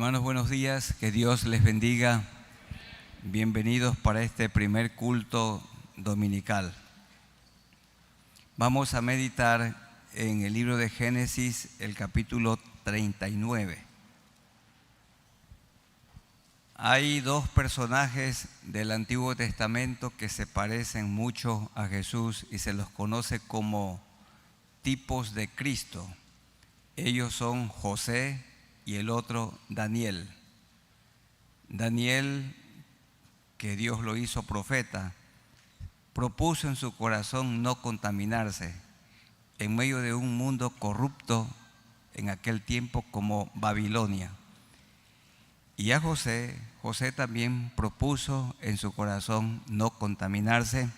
Hermanos, buenos días, que Dios les bendiga. Bienvenidos para este primer culto dominical. Vamos a meditar en el libro de Génesis, el capítulo 39. Hay dos personajes del Antiguo Testamento que se parecen mucho a Jesús y se los conoce como tipos de Cristo. Ellos son José y el otro Daniel. Daniel, que Dios lo hizo profeta, propuso en su corazón no contaminarse en medio de un mundo corrupto en aquel tiempo como Babilonia. Y a José también propuso en su corazón no contaminarse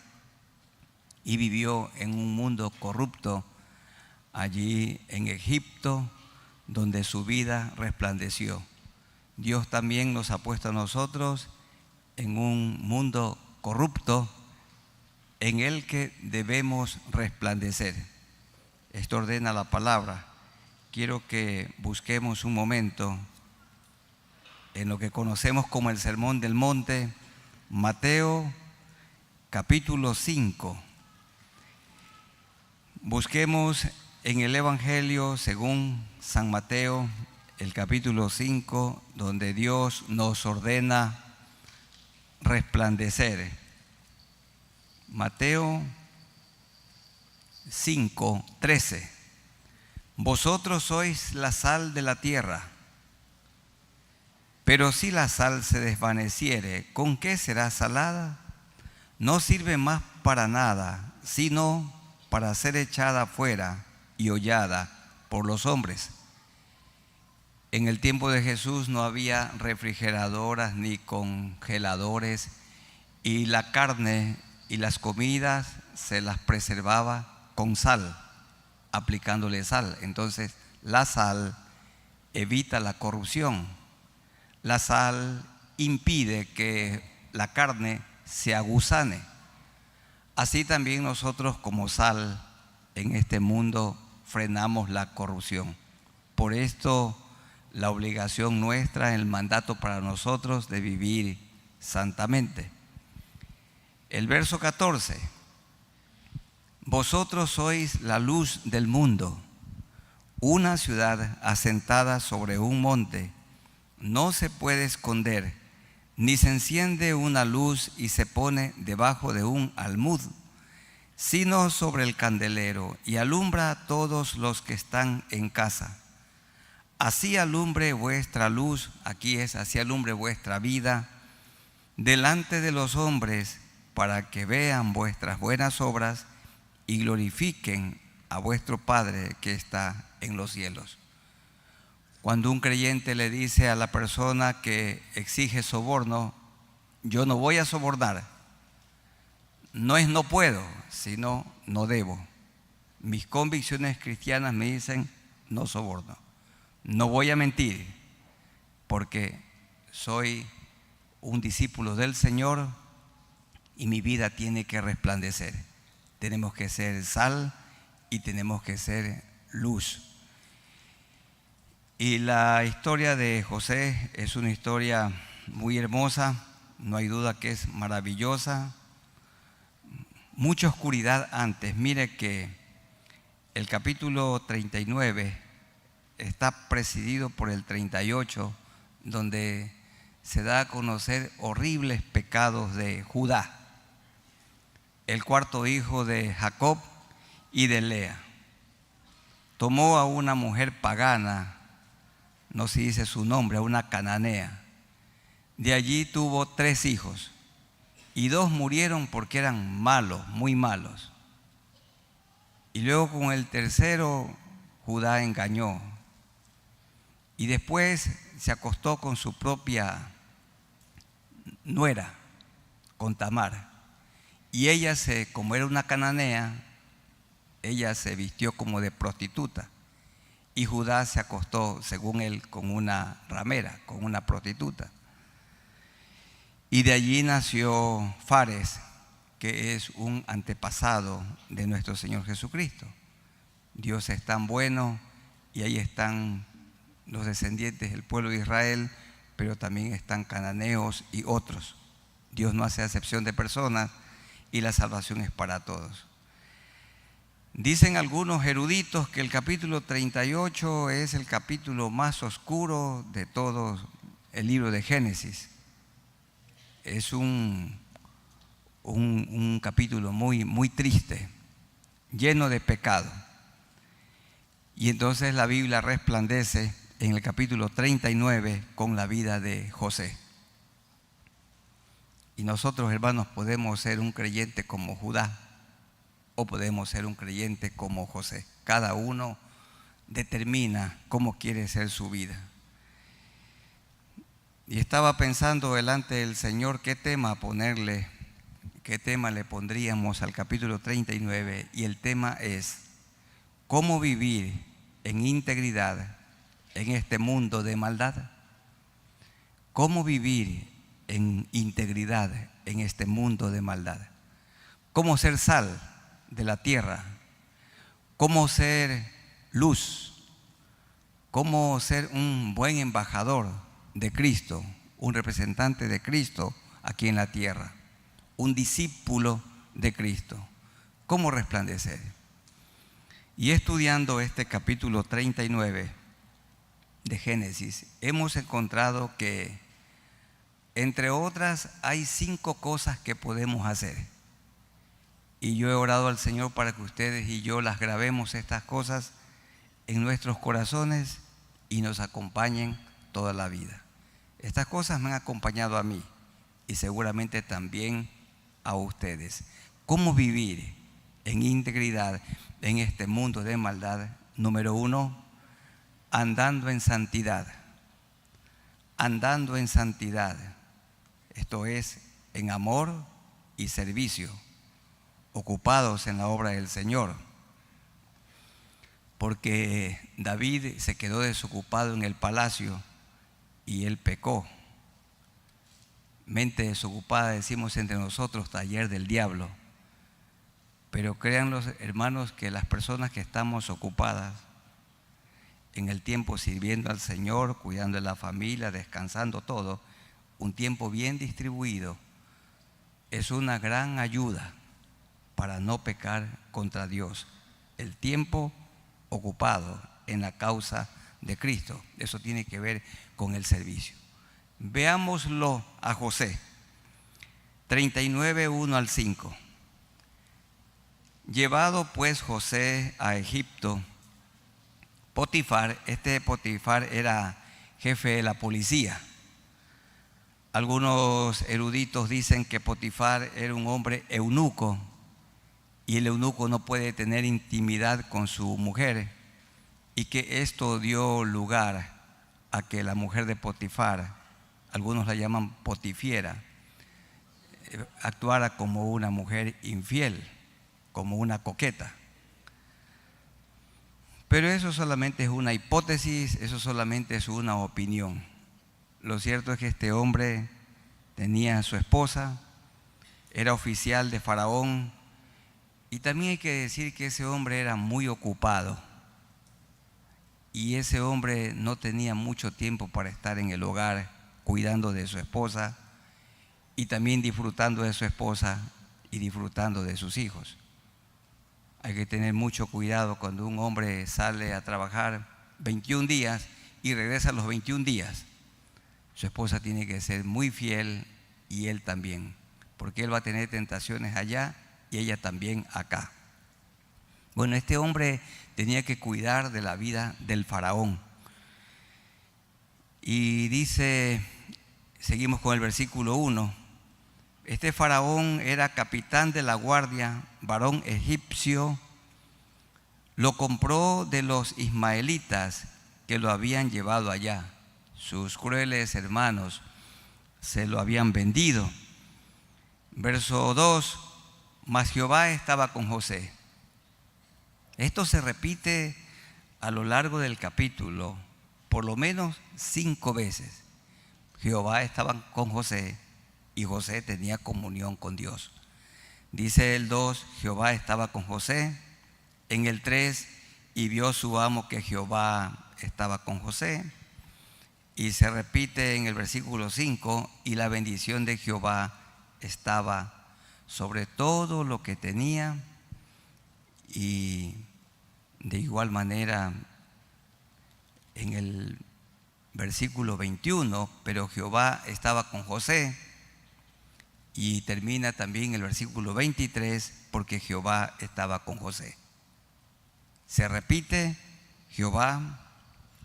y vivió en un mundo corrupto allí en Egipto, donde su vida resplandeció. Dios también nos ha puesto a nosotros en un mundo corrupto en el que debemos resplandecer. Esto ordena la palabra. Quiero que busquemos un momento en lo que conocemos como el Sermón del Monte, Mateo capítulo 5. Busquemos en el Evangelio según San Mateo, el capítulo 5, donde Dios nos ordena resplandecer. Mateo 5, 13. Vosotros sois la sal de la tierra, pero si la sal se desvaneciere, ¿con qué será salada? No sirve más para nada, sino para ser echada fuera y hollada por los hombres. En el tiempo de Jesús no había refrigeradoras ni congeladores, y la carne y las comidas se las preservaba con sal, aplicándole sal. Entonces la sal evita la corrupción. La sal impide que la carne se aguzane. Así también nosotros como sal en este mundo frenamos la corrupción. Por esto la obligación nuestra, el mandato para nosotros de vivir santamente. El verso 14. Vosotros sois la luz del mundo. Una ciudad asentada sobre un monte no se puede esconder, ni se enciende una luz y se pone debajo de un almud, sino sobre el candelero, y alumbra a todos los que están en casa. Así alumbre vuestra luz, así alumbre vuestra vida delante de los hombres, para que vean vuestras buenas obras y glorifiquen a vuestro Padre que está en los cielos. Cuando un creyente le dice a la persona que exige soborno, yo no voy a sobornar, no es no puedo, sino no debo. Mis convicciones cristianas me dicen no soborno. No voy a mentir, porque soy un discípulo del Señor y mi vida tiene que resplandecer. Tenemos que ser sal y tenemos que ser luz. Y la historia de José es una historia muy hermosa, no hay duda que es maravillosa. Mucha oscuridad antes. Mire que el capítulo 39 está presidido por el 38, donde se da a conocer horribles pecados de Judá, el cuarto hijo de Jacob y de Lea. Tomó a una mujer pagana, no se dice su nombre, a una cananea. De allí tuvo 3 hijos, y 2 murieron porque eran malos, muy malos. Y luego con el tercero Judá engañó, y después se acostó con su propia nuera, con Tamar. Y ella, como era una cananea, ella se vistió como de prostituta. Y Judá se acostó, según él, con una ramera, con una prostituta. Y de allí nació Fares, que es un antepasado de nuestro Señor Jesucristo. Dios es tan bueno y ahí están los descendientes del pueblo de Israel, pero también están cananeos y otros. Dios no hace acepción de personas y la salvación es para todos. Dicen algunos eruditos que el capítulo 38 es el capítulo más oscuro de todo el libro de Génesis. Es un capítulo muy, muy triste, lleno de pecado. Y entonces la Biblia resplandece en el capítulo 39 con la vida de José. Y nosotros, hermanos, podemos ser un creyente como Judá o podemos ser un creyente como José. Cada uno determina cómo quiere ser su vida. Y estaba pensando delante del Señor qué tema ponerle, qué tema le pondríamos al capítulo 39, y el tema es cómo vivir en integridad en este mundo de maldad. Cómo vivir en integridad en este mundo de maldad. Cómo ser sal de la tierra. Cómo ser luz. Cómo ser un buen embajador de Cristo, un representante de Cristo aquí en la tierra, un discípulo de Cristo. Cómo resplandecer. Y estudiando este capítulo 39 de Génesis, hemos encontrado que, entre otras, hay 5 cosas que podemos hacer. Y yo he orado al Señor para que ustedes y yo las grabemos, estas cosas, en nuestros corazones y nos acompañen toda la vida. Estas cosas me han acompañado a mí y seguramente también a ustedes. ¿Cómo vivir en integridad en este mundo de maldad? Número 1, andando en santidad. Andando en santidad. Esto es, en amor y servicio, ocupados en la obra del Señor. Porque David se quedó desocupado en el palacio y él pecó. Mente desocupada, decimos entre nosotros, taller del diablo. Pero crean los hermanos que las personas que estamos ocupadas en el tiempo sirviendo al Señor, cuidando de la familia, descansando todo, un tiempo bien distribuido, es una gran ayuda para no pecar contra Dios. El tiempo ocupado en la causa de Cristo, eso tiene que ver con el servicio. Veámoslo a José, 39, 1 al 5. Llevado pues José a Egipto, Potifar, Potifar era jefe de la policía. Algunos eruditos dicen que Potifar era un hombre eunuco y el eunuco no puede tener intimidad con su mujer, y que esto dio lugar a que la mujer de Potifar, algunos la llaman potifiera, actuara como una mujer infiel, como una coqueta. Pero eso solamente es una hipótesis, eso solamente es una opinión. Lo cierto es que este hombre tenía a su esposa, era oficial de Faraón, y también hay que decir que ese hombre era muy ocupado. Y ese hombre no tenía mucho tiempo para estar en el hogar cuidando de su esposa y también disfrutando de su esposa y disfrutando de sus hijos. Hay que tener mucho cuidado cuando un hombre sale a trabajar 21 días y regresa a los 21 días. Su esposa tiene que ser muy fiel y él también, porque él va a tener tentaciones allá y ella también acá. Bueno, este hombre tenía que cuidar de la vida del faraón. Y dice, seguimos con el versículo 1, este faraón era capitán de la guardia, varón egipcio, lo compró de los ismaelitas que lo habían llevado allá. Sus crueles hermanos se lo habían vendido. Verso 2, mas Jehová estaba con José. Esto se repite a lo largo del capítulo, por lo menos 5 veces. Jehová estaba con José y José tenía comunión con Dios. Dice el 2, Jehová estaba con José. En el 3, y vio su amo que Jehová estaba con José. Y se repite en el versículo 5, y la bendición de Jehová estaba sobre todo lo que tenía. Y de igual manera en el versículo 21, pero Jehová estaba con José. Y termina también el versículo 23, porque Jehová estaba con José. Se repite, Jehová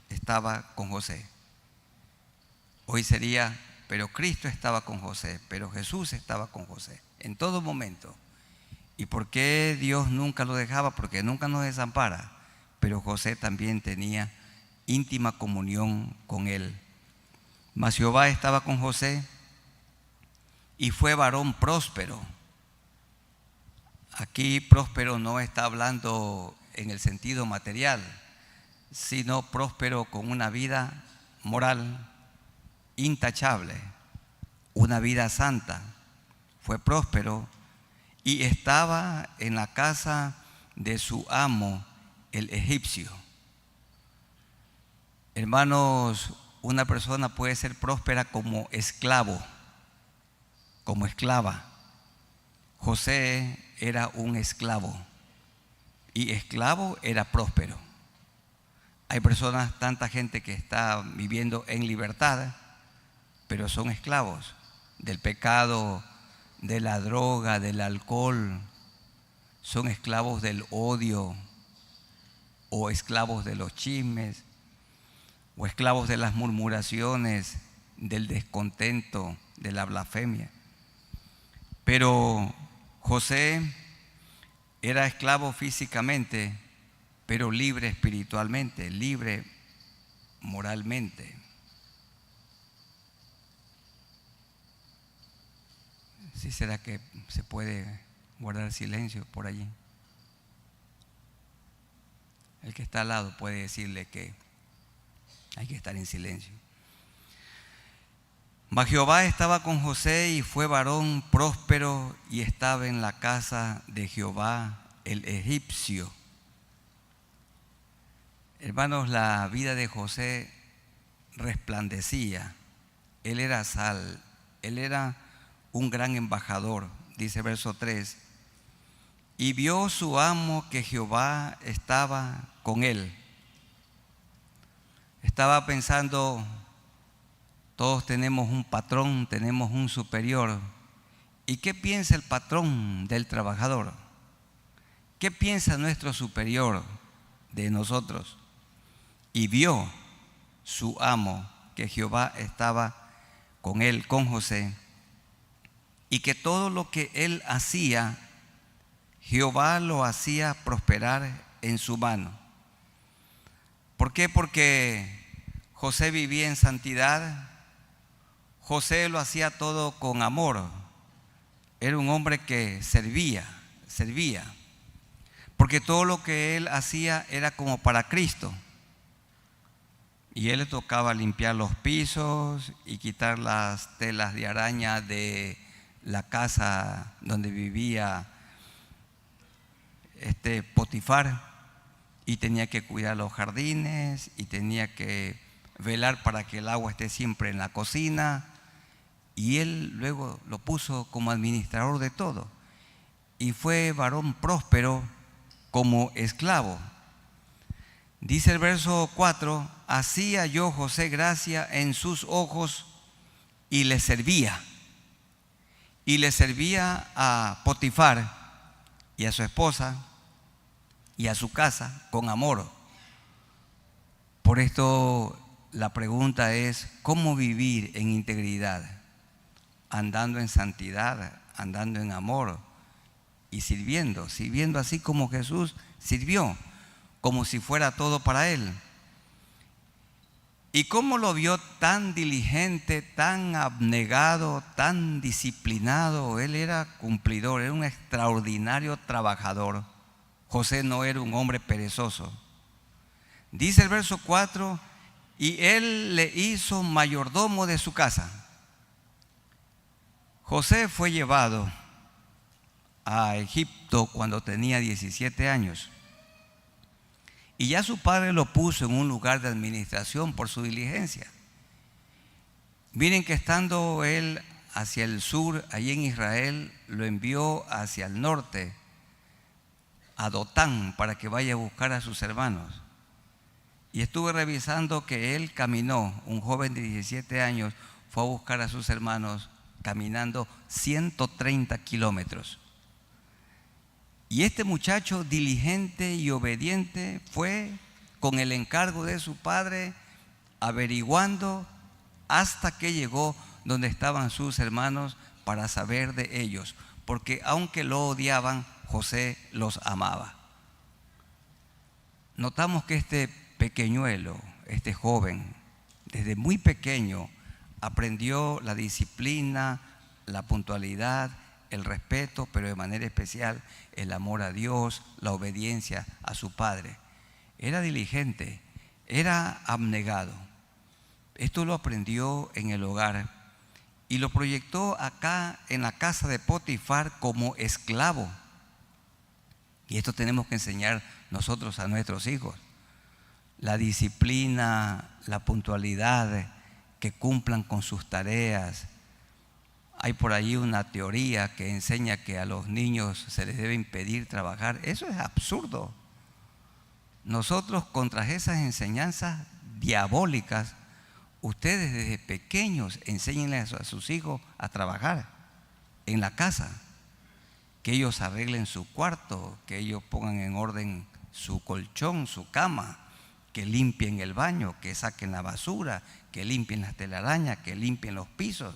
estaba con José. Hoy sería, pero Cristo estaba con José, pero Jesús estaba con José en todo momento. ¿Y por qué Dios nunca lo dejaba? Porque nunca nos desampara, pero José también tenía íntima comunión con él. Mas Jehová estaba con José y fue varón próspero. Aquí próspero no está hablando en el sentido material, sino próspero con una vida moral intachable, una vida santa. Fue próspero y estaba en la casa de su amo, el egipcio. Hermanos, una persona puede ser próspera como esclavo, como esclava. José era un esclavo y esclavo era próspero. Hay personas, tanta gente que está viviendo en libertad, pero son esclavos del pecado, de la droga, del alcohol, son esclavos del odio, o esclavos de los chismes, o esclavos de las murmuraciones, del descontento, de la blasfemia. Pero José era esclavo físicamente, pero libre espiritualmente, libre moralmente. ¿Sí será que se puede guardar silencio por allí? El que está al lado puede decirle que hay que estar en silencio. Mas Jehová estaba con José y fue varón próspero y estaba en la casa de Jehová el egipcio. Hermanos, la vida de José resplandecía. Él era sal, él era un gran embajador, dice verso 3. Y vio su amo que Jehová estaba con él. Estaba pensando, todos tenemos un patrón, tenemos un superior. ¿Y qué piensa el patrón del trabajador? ¿Qué piensa nuestro superior de nosotros? Y vio su amo que Jehová estaba con él, con José, y que todo lo que él hacía, Jehová lo hacía prosperar en su mano. ¿Por qué? Porque José vivía en santidad. José lo hacía todo con amor. Era un hombre que servía. Porque todo lo que él hacía era como para Cristo. Y él le tocaba limpiar los pisos y quitar las telas de araña de la casa donde vivía Potifar, y tenía que cuidar los jardines y tenía que velar para que el agua esté siempre en la cocina, y él luego lo puso como administrador de todo y fue varón próspero como esclavo. Dice el verso 4: así halló José gracia en sus ojos y le servía a Potifar y a su esposa y a su casa con amor. Por esto la pregunta es: ¿cómo vivir en integridad? Andando en santidad, andando en amor y sirviendo así como Jesús sirvió, como si fuera todo para él. ¿Y cómo lo vio tan diligente, tan abnegado, tan disciplinado? Él era cumplidor, era un extraordinario trabajador. José no era un hombre perezoso. Dice el verso 4: y él le hizo mayordomo de su casa. José fue llevado a Egipto cuando tenía 17 años. Y ya su padre lo puso en un lugar de administración por su diligencia. Miren que estando él hacia el sur, allí en Israel, lo envió hacia el norte, a Dotán, para que vaya a buscar a sus hermanos. Y estuve revisando que él caminó, un joven de 17 años, fue a buscar a sus hermanos caminando 130 kilómetros. Y este muchacho diligente y obediente fue con el encargo de su padre averiguando hasta que llegó donde estaban sus hermanos para saber de ellos, porque aunque lo odiaban, José los amaba. Notamos que este pequeñuelo, este joven, desde muy pequeño aprendió la disciplina, la puntualidad, el respeto, pero de manera especial el amor a Dios, la obediencia a su padre. Era diligente, era abnegado. Esto lo aprendió en el hogar y lo proyectó acá en la casa de Potifar como esclavo. Y esto tenemos que enseñar nosotros a nuestros hijos. La disciplina, la puntualidad, que cumplan con sus tareas. Hay por ahí una teoría que enseña que a los niños se les debe impedir trabajar. Eso es absurdo. Nosotros, contra esas enseñanzas diabólicas, ustedes desde pequeños enséñenles a sus hijos a trabajar en la casa, que ellos arreglen su cuarto, que ellos pongan en orden su colchón, su cama, que limpien el baño, que saquen la basura, que limpien las telarañas, que limpien los pisos.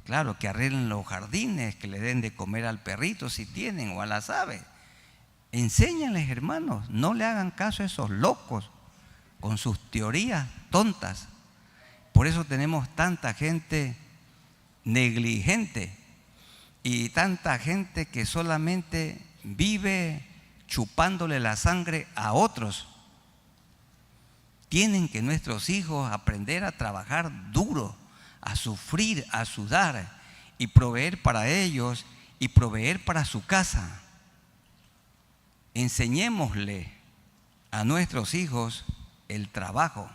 Claro, que arreglen los jardines, que le den de comer al perrito si tienen o a las aves. Enséñenles, hermanos, no le hagan caso a esos locos con sus teorías tontas. Por eso tenemos tanta gente negligente y tanta gente que solamente vive chupándole la sangre a otros. Tienen que nuestros hijos aprender a trabajar duro, a sufrir, a sudar y proveer para ellos y proveer para su casa. Enseñémosle a nuestros hijos el trabajo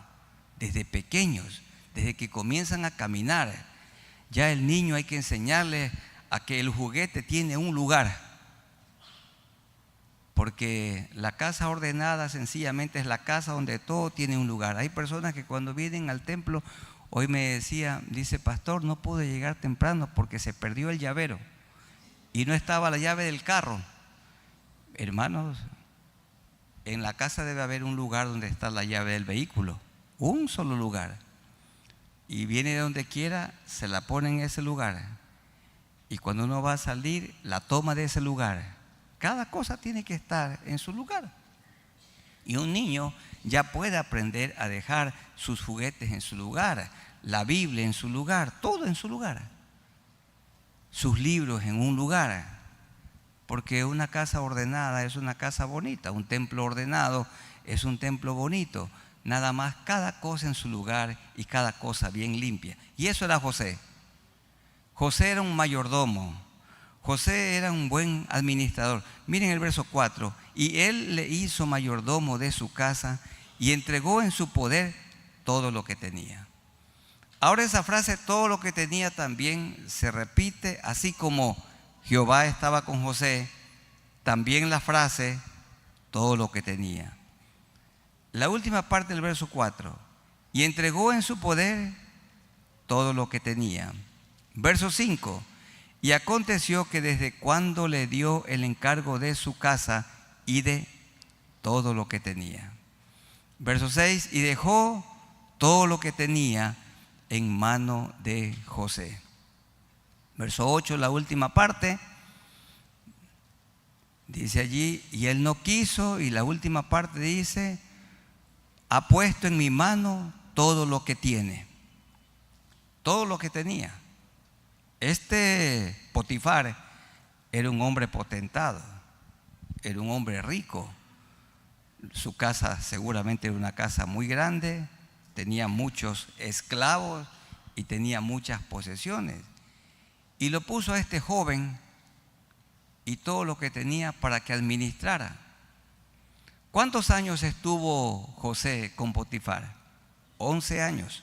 desde pequeños, desde que comienzan a caminar. Ya el niño hay que enseñarle a que el juguete tiene un lugar, porque la casa ordenada sencillamente es la casa donde todo tiene un lugar. Hay personas que cuando vienen al templo, hoy me decía, dice, pastor, no pude llegar temprano porque se perdió el llavero y no estaba la llave del carro. Hermanos, en la casa debe haber un lugar donde está la llave del vehículo, un solo lugar. Y viene de donde quiera, se la pone en ese lugar. Y cuando uno va a salir, la toma de ese lugar. Cada cosa tiene que estar en su lugar. Y un niño ya puede aprender a dejar sus juguetes en su lugar, la Biblia en su lugar, todo en su lugar. Sus libros en un lugar. Porque una casa ordenada es una casa bonita, un templo ordenado es un templo bonito. Nada más, cada cosa en su lugar y cada cosa bien limpia. Y eso era José. José era un mayordomo. José era un buen administrador. Miren el verso 4. Y él le hizo mayordomo de su casa y entregó en su poder todo lo que tenía. Ahora esa frase, todo lo que tenía, también se repite, así como Jehová estaba con José, también la frase, todo lo que tenía. La última parte del verso 4. Y entregó en su poder todo lo que tenía. Verso 5. Y aconteció que desde cuando le dio el encargo de su casa y de todo lo que tenía. Verso 6. Y dejó todo lo que tenía en mano de José. Verso 8, la última parte. Dice allí, y él no quiso, y la última parte dice, ha puesto en mi mano todo lo que tiene. Todo lo que tenía. Este Potifar era un hombre potentado, era un hombre rico. Su casa seguramente era una casa muy grande, tenía muchos esclavos y tenía muchas posesiones. Y lo puso a este joven y todo lo que tenía para que administrara. ¿Cuántos años estuvo José con Potifar? 11 años.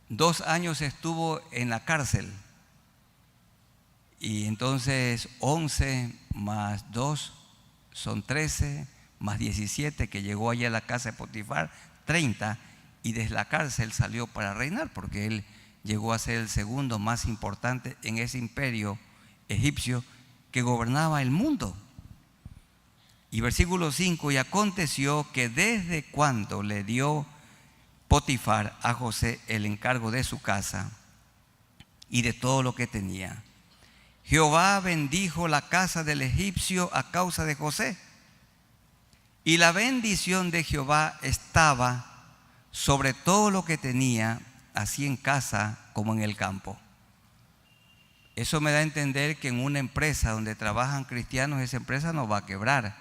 2 años estuvo en la cárcel. Y entonces 11 más 2 son 13, más 17 que llegó allí a la casa de Potifar, 30, y desde la cárcel salió para reinar, porque él llegó a ser el segundo más importante en ese imperio egipcio que gobernaba el mundo. Y versículo 5, y aconteció que desde cuando le dio Potifar a José el encargo de su casa y de todo lo que tenía, Jehová bendijo la casa del egipcio a causa de José. Y la bendición de Jehová estaba sobre todo lo que tenía, así en casa como en el campo. Eso me da a entender que en una empresa donde trabajan cristianos, esa empresa no va a quebrar.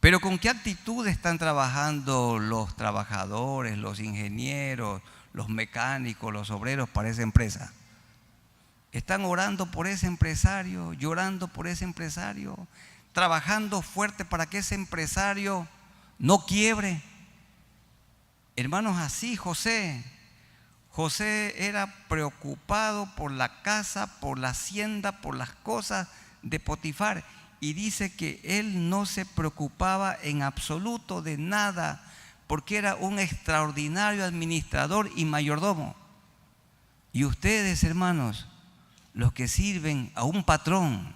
Pero ¿con qué actitud están trabajando los trabajadores, los ingenieros, los mecánicos, los obreros para esa empresa? Están orando por ese empresario, llorando por ese empresario, trabajando fuerte para que ese empresario no quiebre. Hermanos, así José era preocupado por la casa, por la hacienda, por las cosas de Potifar. Y dice que él no se preocupaba en absoluto de nada, porque era un extraordinario administrador y mayordomo. Y ustedes, hermanos, los que sirven a un patrón,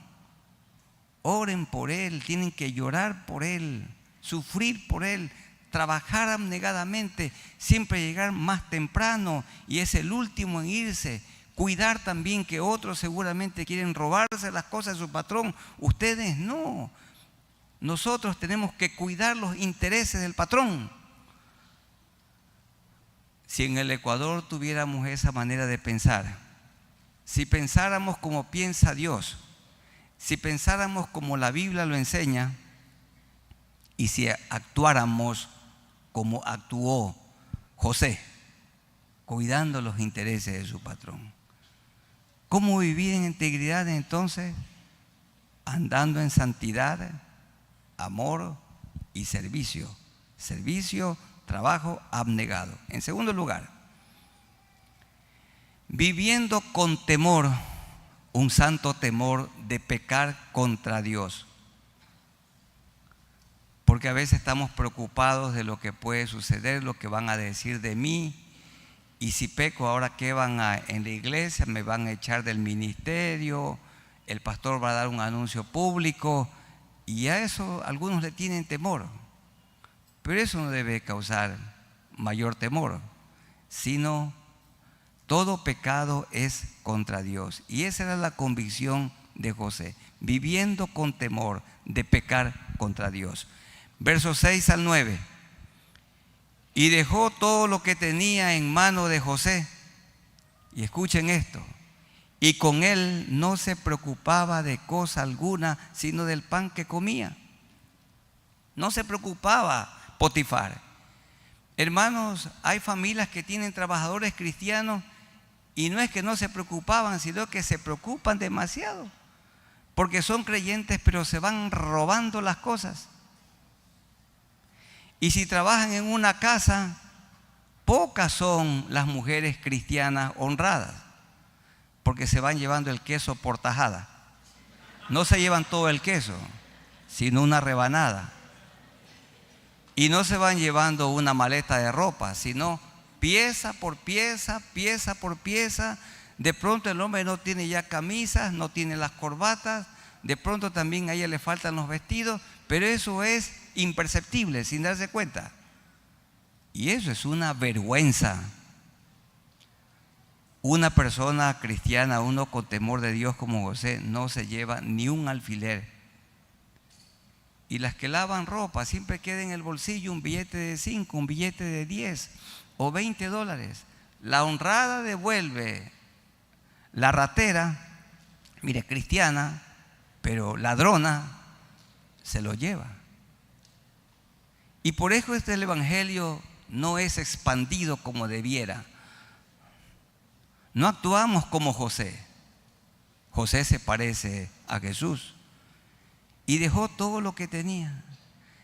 oren por él, tienen que llorar por él, sufrir por él, trabajar abnegadamente, siempre llegar más temprano y es el último en irse. Cuidar también que otros seguramente quieren robarse las cosas de su patrón. Ustedes no. Nosotros tenemos que cuidar los intereses del patrón. Si en el Ecuador tuviéramos esa manera de pensar, si pensáramos como piensa Dios, si pensáramos como la Biblia lo enseña y si actuáramos como actuó José, cuidando los intereses de su patrón. ¿Cómo vivir en integridad entonces? Andando en santidad, amor y servicio. Servicio, trabajo abnegado. En segundo lugar, viviendo con temor, un santo temor de pecar contra Dios. Porque a veces estamos preocupados de lo que puede suceder, lo que van a decir de mí. Y si peco, ahora qué en la iglesia, me van a echar del ministerio, el pastor va a dar un anuncio público, y a eso algunos le tienen temor. Pero eso no debe causar mayor temor, sino todo pecado es contra Dios. Y esa era la convicción de José, viviendo con temor de pecar contra Dios. Versos 6 al 9. Y dejó todo lo que tenía en mano de José. Y escuchen esto. Y con él no se preocupaba de cosa alguna, sino del pan que comía. No se preocupaba Potifar. Hermanos, hay familias que tienen trabajadores cristianos y no es que no se preocupaban, sino que se preocupan demasiado. Porque son creyentes, pero se van robando las cosas. Y si trabajan en una casa, pocas son las mujeres cristianas honradas, porque se van llevando el queso por tajada. No se llevan todo el queso, sino una rebanada. Y no se van llevando una maleta de ropa, sino pieza por pieza, pieza por pieza. De pronto el hombre no tiene ya camisas, no tiene las corbatas, de pronto también a ella le faltan los vestidos, pero eso es imperceptible, sin darse cuenta. Y eso es una vergüenza. Una persona cristiana, uno con temor de Dios como José, no se lleva ni un alfiler. Y las que lavan ropa siempre queda en el bolsillo un billete de 5, un billete de 10 o 20 dólares. La honrada devuelve, la ratera, mire, cristiana, pero ladrona, se lo lleva. Y por eso el evangelio no es expandido como debiera. No actuamos como José. José se parece a Jesús y dejó todo lo que tenía.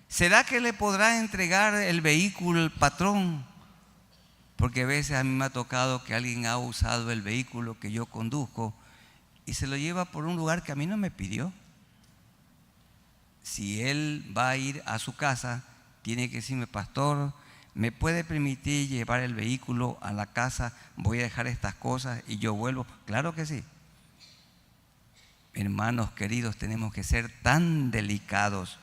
¿Será que le podrá entregar el vehículo el patrón? Porque a veces a mí me ha tocado que alguien ha usado el vehículo que yo conduzco y se lo lleva por un lugar que a mí no me pidió. Si él va a ir a su casa, tiene que decirme: pastor, ¿me puede permitir llevar el vehículo a la casa? Voy a dejar estas cosas y yo vuelvo. Claro que sí. Hermanos queridos, tenemos que ser tan delicados.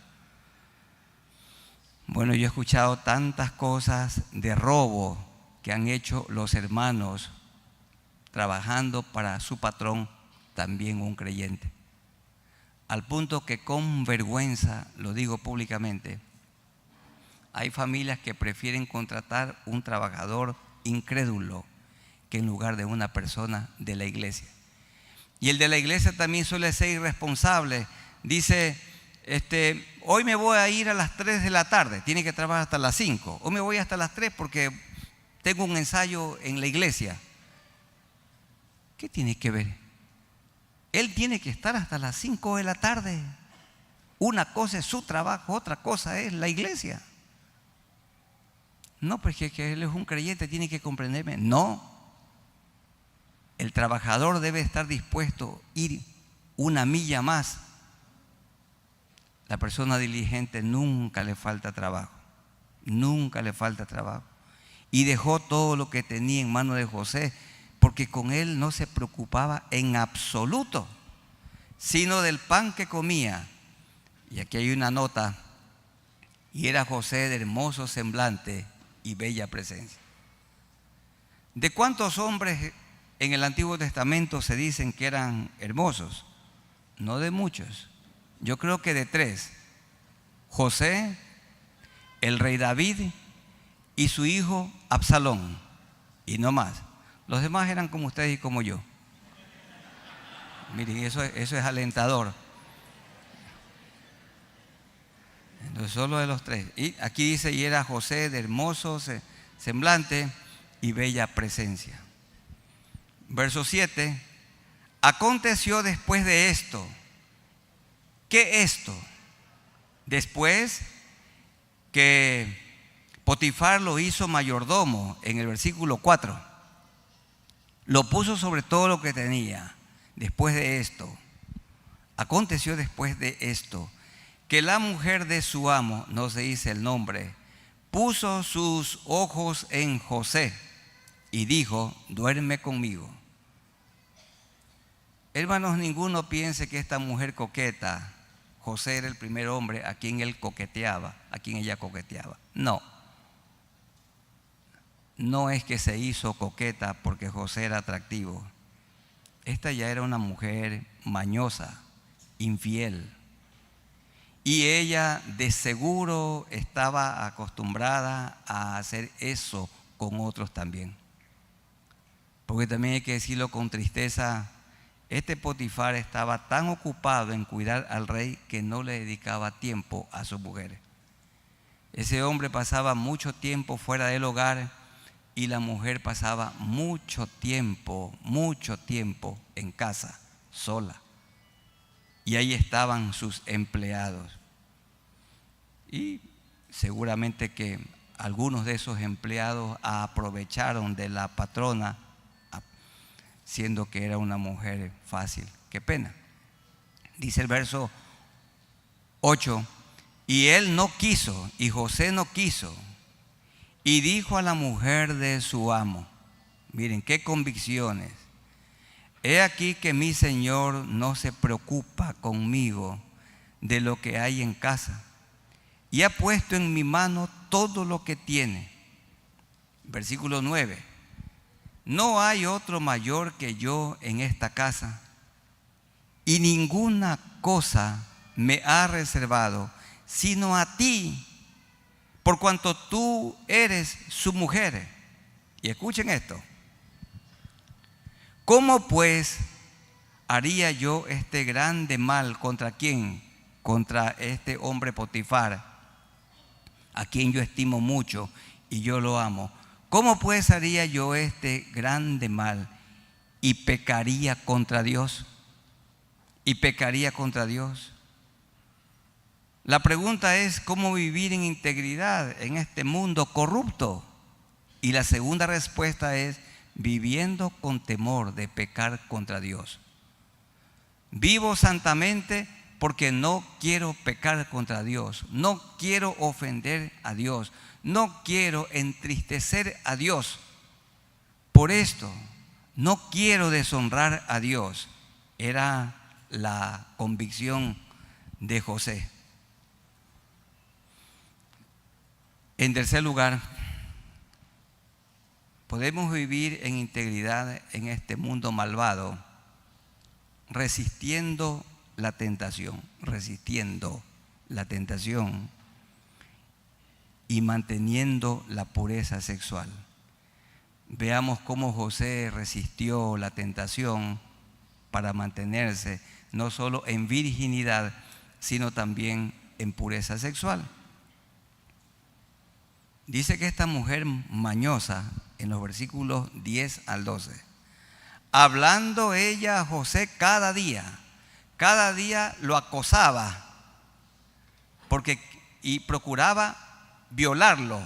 Bueno, yo he escuchado tantas cosas de robo que han hecho los hermanos trabajando para su patrón, también un creyente. Al punto que con vergüenza, lo digo públicamente, hay familias que prefieren contratar un trabajador incrédulo que en lugar de una persona de la iglesia. Y el de la iglesia también suele ser irresponsable. Dice: hoy me voy a ir a las 3 de la tarde, tiene que trabajar hasta las 5. Hoy me voy hasta las 3 porque tengo un ensayo en la iglesia. ¿Qué tiene que ver? Él tiene que estar hasta las 5 de la tarde. Una cosa es su trabajo, otra cosa es la iglesia. No, porque que él es un creyente, tiene que comprenderme. No. El trabajador debe estar dispuesto a ir una milla más. La persona diligente nunca le falta trabajo. Nunca le falta trabajo. Y dejó todo lo que tenía en manos de José, porque con él no se preocupaba en absoluto, sino del pan que comía. Y aquí hay una nota: y era José de hermoso semblante y bella presencia. ¿De cuántos hombres en el Antiguo Testamento se dicen que eran hermosos? No de muchos. Yo creo que de 3: José, el rey David y su hijo Absalón, y no más. Los demás eran como ustedes y como yo. Miren, eso es alentador. Entonces, solo de los 3. Y aquí dice: y era José de hermoso semblante y bella presencia. Verso 7. Aconteció después de esto. ¿Qué esto? Después que Potifar lo hizo mayordomo, en el versículo 4. Lo puso sobre todo lo que tenía. Después de esto, aconteció después de esto, que la mujer de su amo, no se dice el nombre, puso sus ojos en José y dijo: duerme conmigo. Hermanos, ninguno piense que esta mujer coqueta, José era el primer hombre a quien él coqueteaba, a quien ella coqueteaba. No. No es que se hizo coqueta porque José era atractivo. Esta ya era una mujer mañosa, infiel. Y ella de seguro estaba acostumbrada a hacer eso con otros también. Porque también hay que decirlo con tristeza: este Potifar estaba tan ocupado en cuidar al rey que no le dedicaba tiempo a sus mujeres. Ese hombre pasaba mucho tiempo fuera del hogar y la mujer pasaba mucho tiempo en casa, sola. Y ahí estaban sus empleados. Y seguramente que algunos de esos empleados aprovecharon de la patrona, siendo que era una mujer fácil. Qué pena. Dice el verso 8: y él no quiso, y José no quiso, y dijo a la mujer de su amo, miren qué convicciones: he aquí que mi señor no se preocupa conmigo de lo que hay en casa, y ha puesto en mi mano todo lo que tiene. Versículo 9: no hay otro mayor que yo en esta casa, y ninguna cosa me ha reservado sino a ti, por cuanto tú eres su mujer. Y escuchen esto: ¿cómo pues haría yo este grande mal? ¿Contra quién? Contra este hombre Potifar, a quien yo estimo mucho y yo lo amo. ¿Cómo pues haría yo este grande mal y pecaría contra Dios? Y pecaría contra Dios. La pregunta es: ¿cómo vivir en integridad en este mundo corrupto? Y la segunda respuesta es viviendo con temor de pecar contra Dios. Vivo santamente porque no quiero pecar contra Dios, no quiero ofender a Dios, no quiero entristecer a Dios. Por esto, no quiero deshonrar a Dios. Era la convicción de José. En tercer lugar, podemos vivir en integridad en este mundo malvado, resistiendo la tentación y manteniendo la pureza sexual. Veamos cómo José resistió la tentación para mantenerse no solo en virginidad, sino también en pureza sexual. Dice que esta mujer mañosa, en los versículos 10 al 12, hablando ella a José cada día lo acosaba y procuraba violarlo.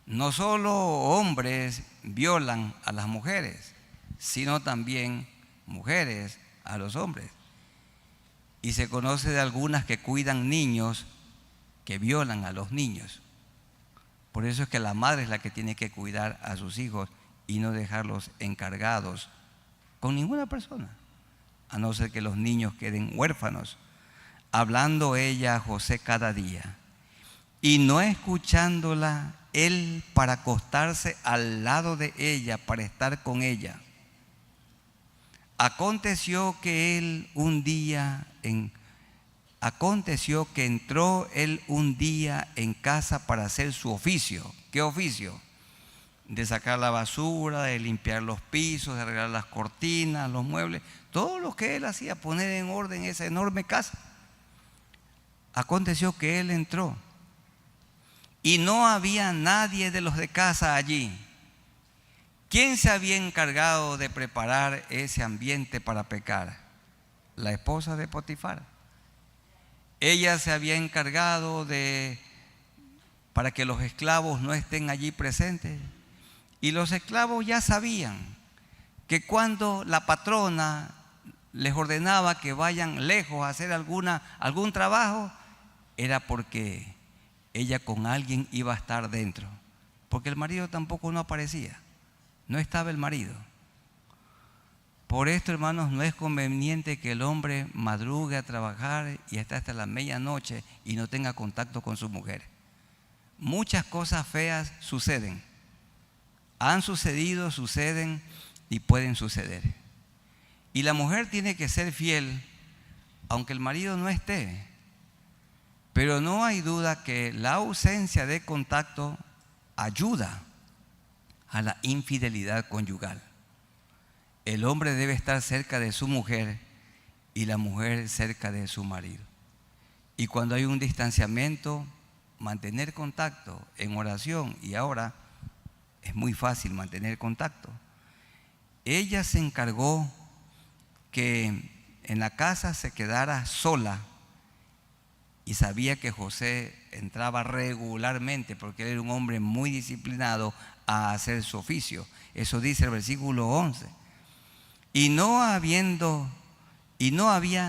No solo hombres violan a las mujeres, sino también mujeres a los hombres. Y se conoce de algunas que cuidan niños que violan a los niños. Por eso es que la madre es la que tiene que cuidar a sus hijos y no dejarlos encargados con ninguna persona, a no ser que los niños queden huérfanos. Hablando ella a José cada día y no escuchándola él para acostarse al lado de ella, para estar con ella. Aconteció que entró él un día en casa para hacer su oficio. ¿Qué oficio? De sacar la basura, de limpiar los pisos, de arreglar las cortinas, los muebles, todo lo que él hacía, poner en orden esa enorme casa. Aconteció que él entró y no había nadie de los de casa allí. ¿Quién se había encargado de preparar ese ambiente para pecar? La esposa de Potifar. Ella se había encargado para que los esclavos no estén allí presentes. Y los esclavos ya sabían que cuando la patrona les ordenaba que vayan lejos a hacer algún trabajo, era porque ella con alguien iba a estar dentro. Porque el marido tampoco no aparecía. No estaba el marido. Por esto, hermanos, no es conveniente que el hombre madrugue a trabajar y esté hasta la medianoche y no tenga contacto con su mujer. Muchas cosas feas suceden. Han sucedido, suceden y pueden suceder. Y la mujer tiene que ser fiel, aunque el marido no esté. Pero no hay duda que la ausencia de contacto ayuda a la infidelidad conyugal. El hombre debe estar cerca de su mujer y la mujer cerca de su marido. Y cuando hay un distanciamiento, mantener contacto en oración, y ahora es muy fácil mantener contacto. Ella se encargó que en la casa se quedara sola y sabía que José entraba regularmente porque él era un hombre muy disciplinado a hacer su oficio. Eso dice el versículo 11. Y no había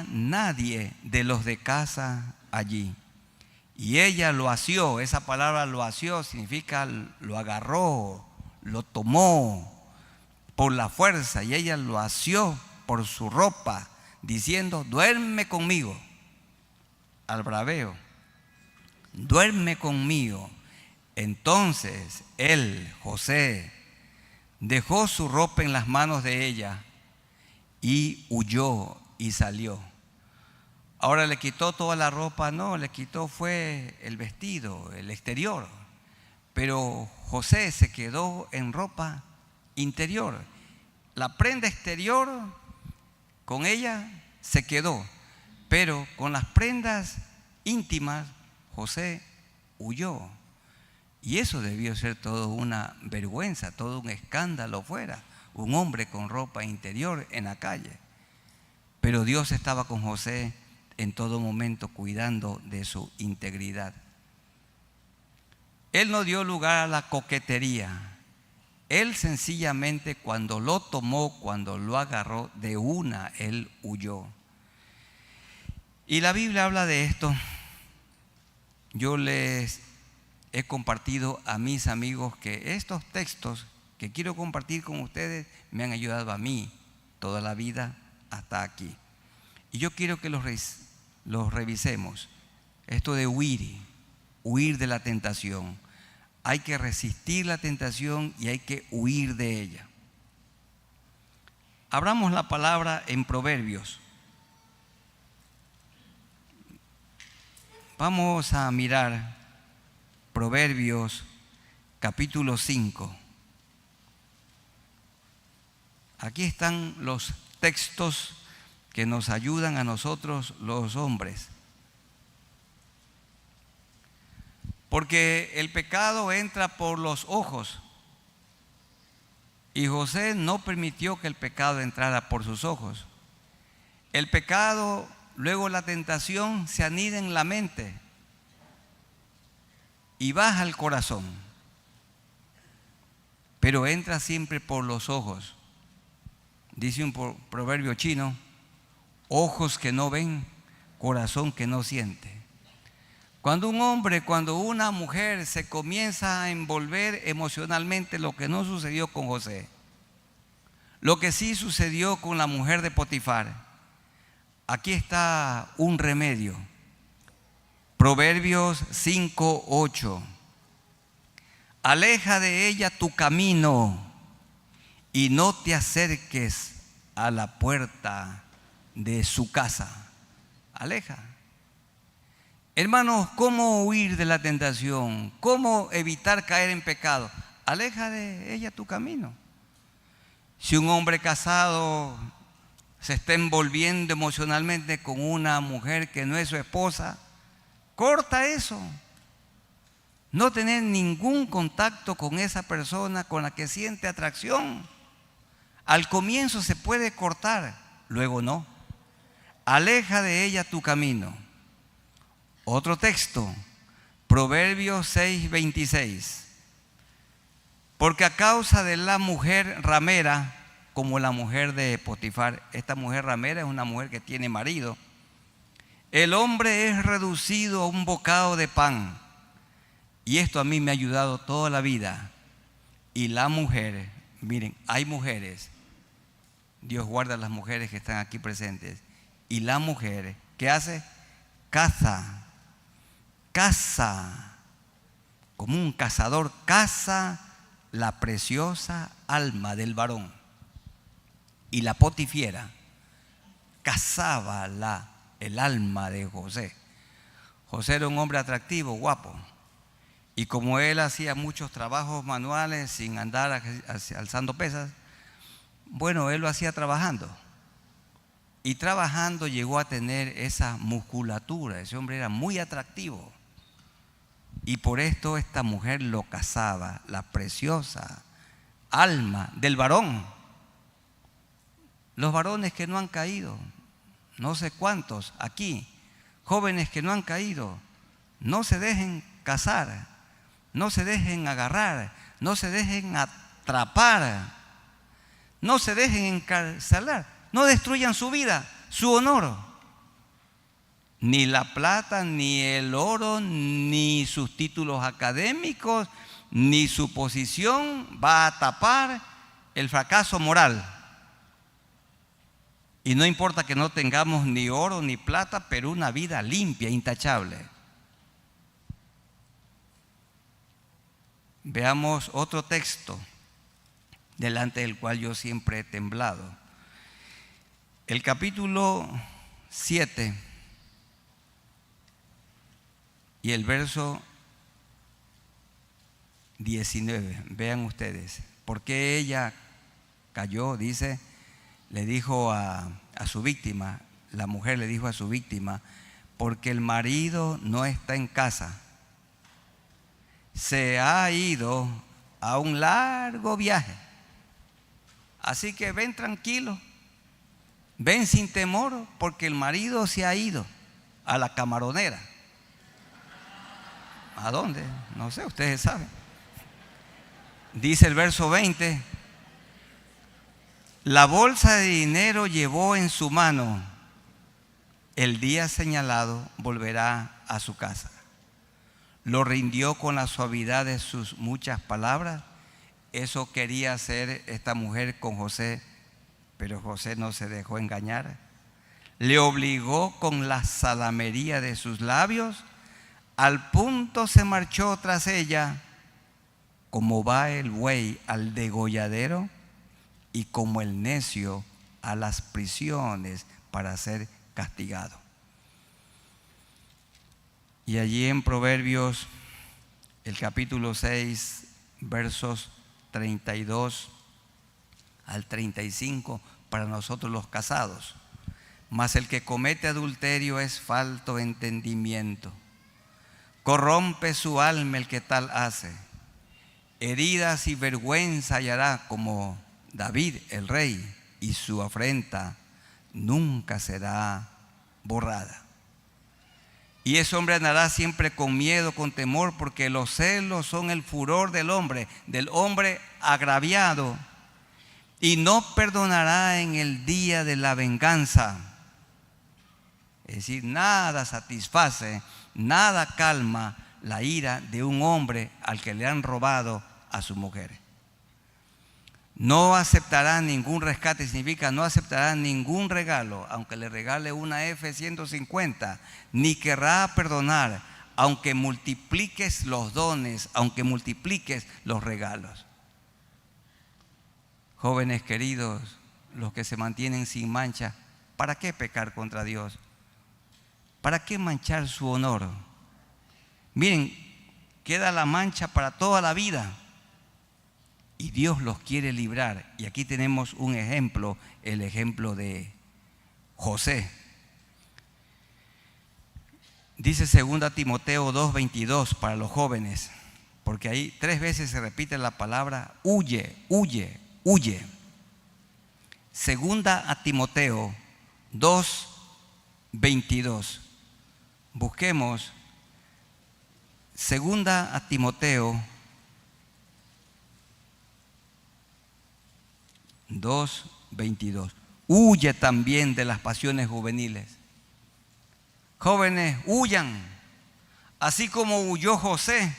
nadie de los de casa allí. Y ella lo asió. Esa palabra lo asió significa lo agarró, lo tomó por la fuerza. Y ella lo asió por su ropa, diciendo: duerme conmigo. Al braveo, duerme conmigo. Entonces él, José, dejó su ropa en las manos de ella y huyó y salió. Ahora le quitó toda la ropa, no, le quitó fue el vestido, el exterior. Pero José se quedó en ropa interior. La prenda exterior con ella se quedó, pero con las prendas íntimas José huyó. Y eso debió ser todo una vergüenza, todo un escándalo fuera. Un hombre con ropa interior en la calle. Pero Dios estaba con José en todo momento cuidando de su integridad. Él no dio lugar a la coquetería. Él sencillamente cuando lo tomó, cuando lo agarró, de una él huyó. Y la Biblia habla de esto. Yo les he compartido a mis amigos que estos textos que quiero compartir con ustedes me han ayudado a mí toda la vida hasta aquí. Y yo quiero que los revisemos. Esto de huir de la tentación. Hay que resistir la tentación y hay que huir de ella. Abramos la palabra en Proverbios. Vamos a mirar Proverbios capítulo 5. Aquí están los textos que nos ayudan a nosotros los hombres. Porque el pecado entra por los ojos y José no permitió que el pecado entrara por sus ojos. El pecado, luego la tentación, se anida en la mente y baja al corazón, pero entra siempre por los ojos. Dice un proverbio chino: ojos que no ven, corazón que no siente. Cuando un hombre, cuando una mujer se comienza a envolver emocionalmente, lo que no sucedió con José, lo que sí sucedió con la mujer de Potifar, aquí está un remedio. Proverbios 5:8. Aleja de ella tu camino y no te acerques a la puerta de su casa. Aleja. Hermanos, ¿cómo huir de la tentación? ¿Cómo evitar caer en pecado? Aleja de ella tu camino. Si un hombre casado se está envolviendo emocionalmente con una mujer que no es su esposa, corta eso. No tener ningún contacto con esa persona con la que siente atracción. Al comienzo se puede cortar, luego no. Aleja de ella tu camino. Otro texto, Proverbios 6:26. Porque a causa de la mujer ramera, como la mujer de Potifar, esta mujer ramera es una mujer que tiene marido, el hombre es reducido a un bocado de pan. Y esto a mí me ha ayudado toda la vida. Y la mujer, miren, hay mujeres, Dios guarda a las mujeres que están aquí presentes. Y la mujer, ¿qué hace? Caza, como un cazador, caza la preciosa alma del varón. Y la Potifiera cazaba el alma de José. José era un hombre atractivo, guapo. Y como él hacía muchos trabajos manuales sin andar alzando pesas, bueno, él lo hacía trabajando. Y trabajando llegó a tener esa musculatura. Ese hombre era muy atractivo. Y por esto esta mujer lo cazaba, la preciosa alma del varón. Los varones que no han caído, no sé cuántos aquí, jóvenes que no han caído, no se dejen cazar, no se dejen agarrar, no se dejen atrapar, no se dejen encarcelar, no destruyan su vida, su honor. Ni la plata, ni el oro, ni sus títulos académicos, ni su posición va a tapar el fracaso moral. Y no importa que no tengamos ni oro ni plata, pero una vida limpia, intachable. Veamos otro texto delante del cual yo siempre he temblado. El capítulo 7 y el verso 19. Vean ustedes. ¿Por qué ella cayó? Dice, le dijo a su víctima, la mujer le dijo a su víctima, porque el marido no está en casa. Se ha ido a un largo viaje. Así que ven tranquilo, ven sin temor, porque el marido se ha ido a la camaronera. ¿A dónde? No sé, ustedes saben. Dice el verso 20, la bolsa de dinero llevó en su mano, el día señalado volverá a su casa. Lo rindió con la suavidad de sus muchas palabras. Eso quería hacer esta mujer con José, pero José no se dejó engañar. Le obligó con la salamería de sus labios, al punto se marchó tras ella, como va el buey al degolladero y como el necio a las prisiones para ser castigado. Y allí en Proverbios, el capítulo 6, versos 32 al 35, para nosotros los casados. Mas el que comete adulterio es falto de entendimiento. Corrompe su alma el que tal hace. Heridas y vergüenza hallará como David el rey, y su afrenta nunca será borrada. Y ese hombre andará siempre con miedo, con temor, porque los celos son el furor del hombre agraviado, y no perdonará en el día de la venganza. Es decir, nada satisface, nada calma la ira de un hombre al que le han robado a su mujer. No aceptará ningún rescate, significa no aceptará ningún regalo, aunque le regale una F-150, ni querrá perdonar, aunque multipliques los dones, aunque multipliques los regalos. Jóvenes queridos, los que se mantienen sin mancha, ¿para qué pecar contra Dios? ¿Para qué manchar su honor? Miren, queda la mancha para toda la vida. Y Dios los quiere librar. Y aquí tenemos un ejemplo, el ejemplo de José. Dice 2 Timoteo 2:22 para los jóvenes, porque ahí 3 veces se repite la palabra huye, huye, huye. 2 Timoteo 2:22. Busquemos 2 Timoteo 2:22. Huye también de las pasiones juveniles. Jóvenes, huyan, así como huyó José.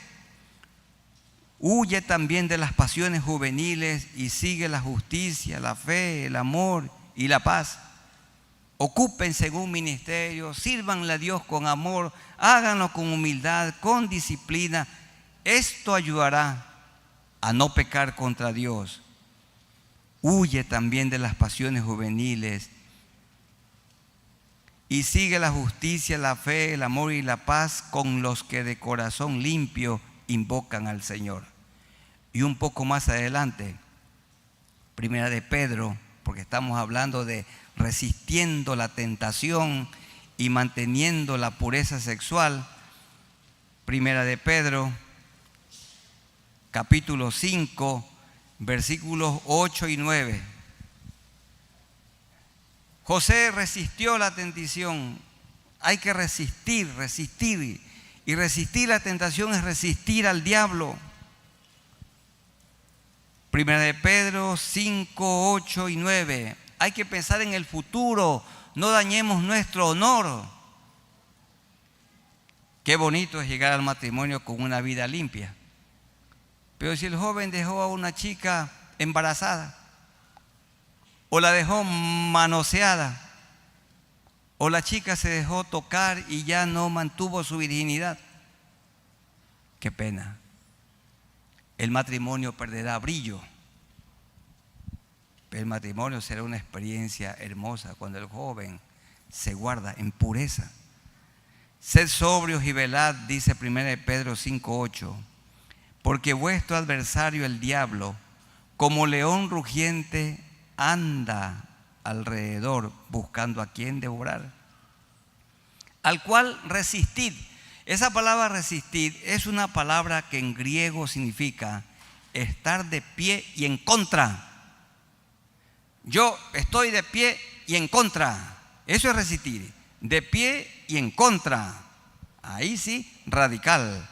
Huye también de las pasiones juveniles y sigue la justicia, la fe, el amor y la paz. Ocúpense en un ministerio, sírvanle a Dios con amor, háganlo con humildad, con disciplina. Esto ayudará a no pecar contra Dios. Huye también de las pasiones juveniles y sigue la justicia, la fe, el amor y la paz con los que de corazón limpio invocan al Señor. Y un poco más adelante, 1 de Pedro, porque estamos hablando de resistiendo la tentación y manteniendo la pureza sexual. 1 de Pedro, capítulo 5, versículos 8 y 9. José resistió la tentación. Hay que resistir, resistir. Y resistir la tentación es resistir al diablo. 1 de Pedro 5, 8 y 9. Hay que pensar en el futuro. No dañemos nuestro honor. Qué bonito es llegar al matrimonio con una vida limpia. Pero si el joven dejó a una chica embarazada, o la dejó manoseada, o la chica se dejó tocar y ya no mantuvo su virginidad, qué pena. El matrimonio perderá brillo. Pero el matrimonio será una experiencia hermosa cuando el joven se guarda en pureza. Sed sobrios y velad, dice 1 Pedro 5:8, porque vuestro adversario el diablo, como león rugiente, anda alrededor buscando a quien devorar, al cual resistid. Esa palabra resistir es una palabra que en griego significa estar de pie y en contra. Yo estoy de pie y en contra. Eso es resistir. De pie y en contra. Ahí sí, radical.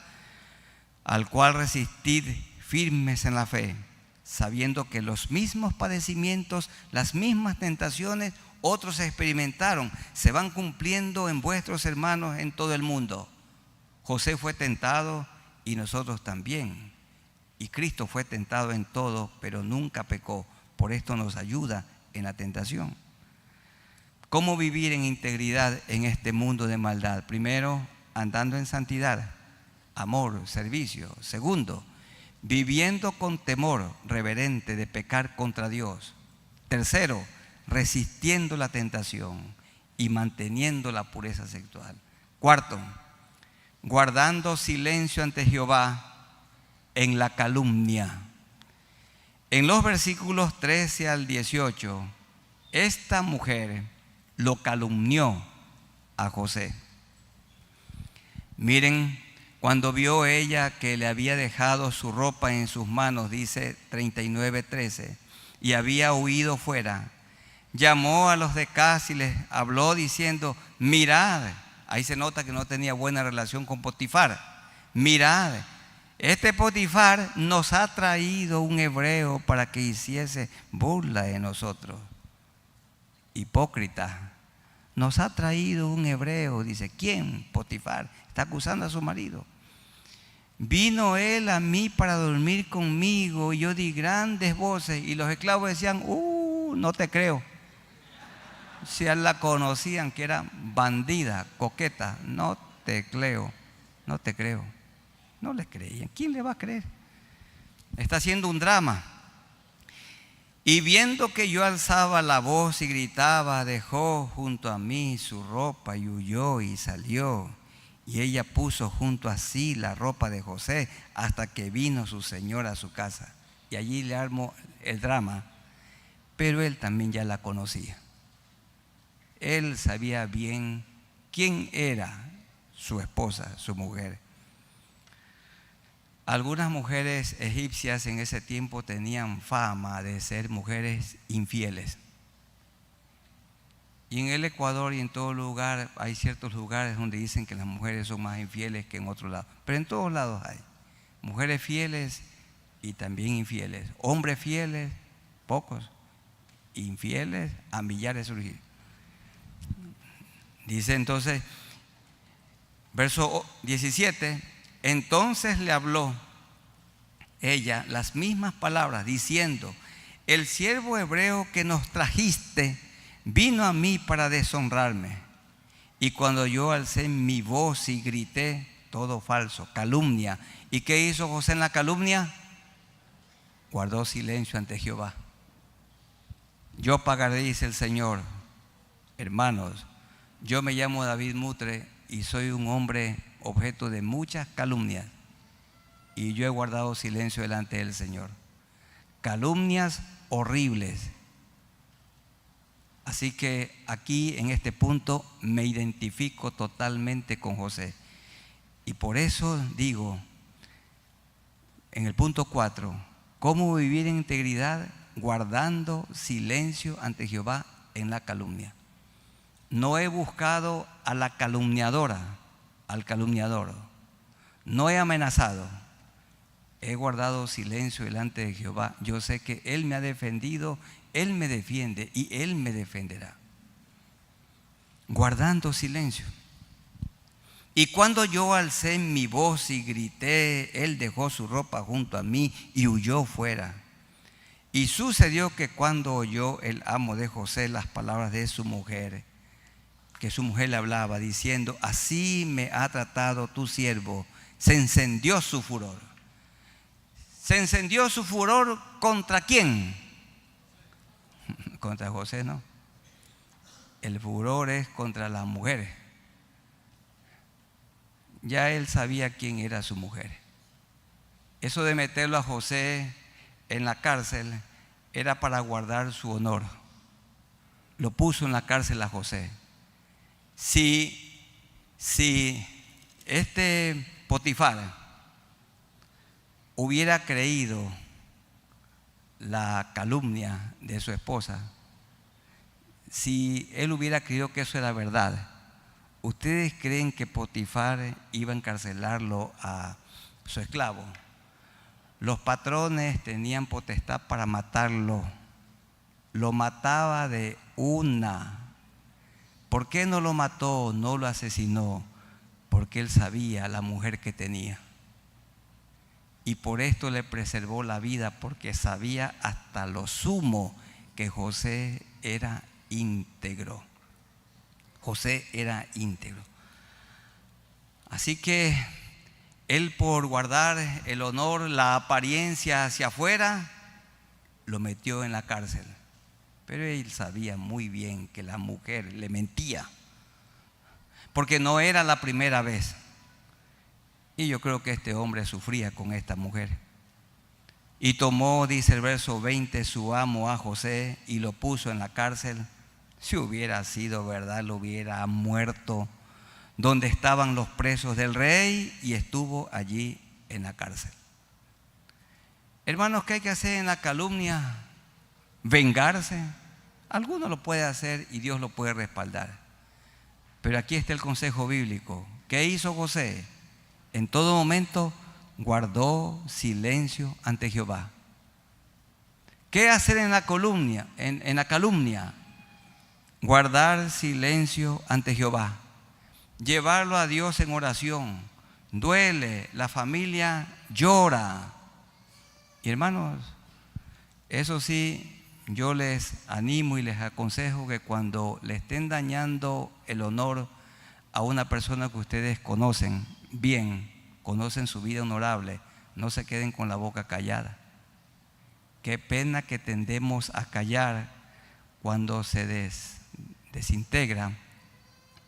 Al cual resistid firmes en la fe, sabiendo que los mismos padecimientos, las mismas tentaciones, otros experimentaron, se van cumpliendo en vuestros hermanos en todo el mundo. José fue tentado y nosotros también. Y Cristo fue tentado en todo, pero nunca pecó. Por esto nos ayuda en la tentación. ¿Cómo vivir en integridad en este mundo de maldad? Primero, andando en santidad, amor, servicio. Segundo, viviendo con temor reverente de pecar contra Dios. Tercero, resistiendo la tentación y manteniendo la pureza sexual. Cuarto, guardando silencio ante Jehová en la calumnia. En los versículos 13 al 18, esta mujer lo calumnió a José. Miren, cuando vio ella que le había dejado su ropa en sus manos, dice 39:13, y había huido fuera, llamó a los de casa y les habló diciendo: mirad, ahí se nota que no tenía buena relación con Potifar. Mirad, este Potifar nos ha traído un hebreo para que hiciese burla de nosotros. Hipócrita, nos ha traído un hebreo, dice. ¿Quién? Potifar. Está acusando a su marido. Vino él a mí para dormir conmigo y yo di grandes voces, y los esclavos decían: no te creo. Si la conocían que era bandida, coqueta, no te creo, no te creo. No les creían. ¿Quién le va a creer? Está haciendo un drama. Y viendo que yo alzaba la voz y gritaba, dejó junto a mí su ropa y huyó y salió. Y ella puso junto a sí la ropa de José hasta que vino su señor a su casa. Y allí le armó el drama. Pero él también ya la conocía. Él sabía bien quién era su esposa, su mujer. Algunas mujeres egipcias en ese tiempo tenían fama de ser mujeres infieles. Y en el Ecuador y en todo lugar hay ciertos lugares donde dicen que las mujeres son más infieles que en otros lados. Pero en todos lados hay mujeres fieles y también infieles. Hombres fieles, pocos. Infieles a millares surgir. Dice entonces, verso 17, entonces le habló ella las mismas palabras diciendo: el siervo hebreo que nos trajiste vino a mí para deshonrarme. Y cuando yo alcé mi voz y grité, todo falso, calumnia. ¿Y qué hizo José en la calumnia? Guardó silencio ante Jehová. Yo pagaré, dice el Señor. Hermanos, yo me llamo David Mutre y soy un hombre objeto de muchas calumnias. Y yo he guardado silencio delante del Señor. Calumnias horribles. Así que aquí en este punto me identifico totalmente con José. Y por eso digo, en el punto 4, ¿cómo vivir en integridad? Guardando silencio ante Jehová en la calumnia. No he buscado a la calumniadora, al calumniador. No he amenazado. He guardado silencio delante de Jehová. Yo sé que Él me ha defendido, Él me defiende y Él me defenderá. Guardando silencio. Y cuando yo alcé mi voz y grité, Él dejó su ropa junto a mí y huyó fuera. Y sucedió que cuando oyó el amo de José las palabras de su mujer, que su mujer le hablaba diciendo: así me ha tratado tu siervo, se encendió su furor. ¿Se encendió su furor contra quién? Contra José, no. El furor es contra las mujeres. Ya él sabía quién era su mujer. Eso de meterlo a José en la cárcel era para guardar su honor. Lo puso en la cárcel a José. Si este Potifar hubiera creído la calumnia de su esposa, si él hubiera creído que eso era verdad, ¿ustedes creen que Potifar iba a encarcelarlo a su esclavo? Los patrones tenían potestad para matarlo. Lo mataba de una. ¿Por qué no lo mató? No lo asesinó. Porque él sabía la mujer que tenía. Y por esto le preservó la vida, porque sabía hasta lo sumo que José era íntegro. José era íntegro. Así que él, por guardar el honor, la apariencia hacia afuera, lo metió en la cárcel. Pero él sabía muy bien que la mujer le mentía, porque no era la primera vez. Y yo creo que este hombre sufría con esta mujer. Y tomó, dice el verso 20, su amo a José y lo puso en la cárcel. Si hubiera sido verdad, lo hubiera muerto donde estaban los presos del rey, y estuvo allí en la cárcel. Hermanos, ¿qué hay que hacer en la calumnia? Vengarse. Alguno lo puede hacer y Dios lo puede respaldar. Pero aquí está el consejo bíblico. ¿Qué hizo José? En todo momento guardó silencio ante Jehová. ¿Qué hacer en la calumnia? En la calumnia, guardar silencio ante Jehová. Llevarlo a Dios en oración. Duele, la familia llora. Y hermanos, eso sí, yo les animo y les aconsejo que cuando le estén dañando el honor a una persona que ustedes conocen bien, conocen su vida honorable, no se queden con la boca callada. Qué pena que tendemos a callar cuando se desintegra,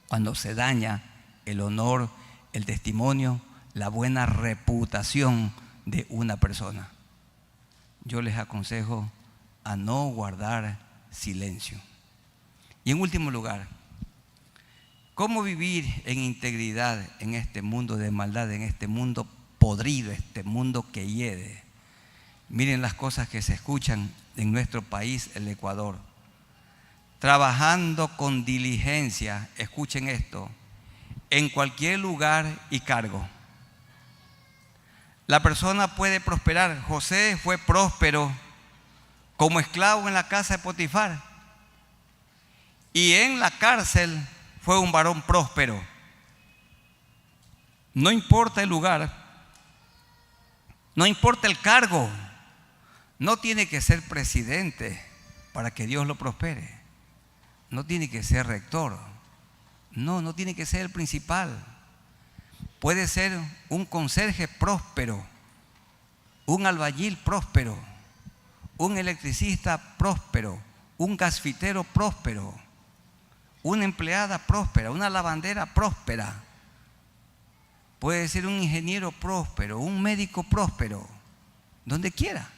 cuando se daña el honor, el testimonio, la buena reputación de una persona. Yo les aconsejo a no guardar silencio. Y en último lugar, ¿cómo vivir en integridad en este mundo de maldad, en este mundo podrido, este mundo que hiede? Miren las cosas que se escuchan en nuestro país, el Ecuador. Trabajando con diligencia, escuchen esto, en cualquier lugar y cargo. La persona puede prosperar. José fue próspero como esclavo en la casa de Potifar, y en la cárcel fue un varón próspero. No importa el lugar, no importa el cargo, no tiene que ser presidente para que Dios lo prospere. No tiene que ser rector, no tiene que ser el principal. Puede ser un conserje próspero, un albañil próspero, un electricista próspero, un gasfitero próspero, una empleada próspera, una lavandera próspera. Puede ser un ingeniero próspero, un médico próspero, donde quiera.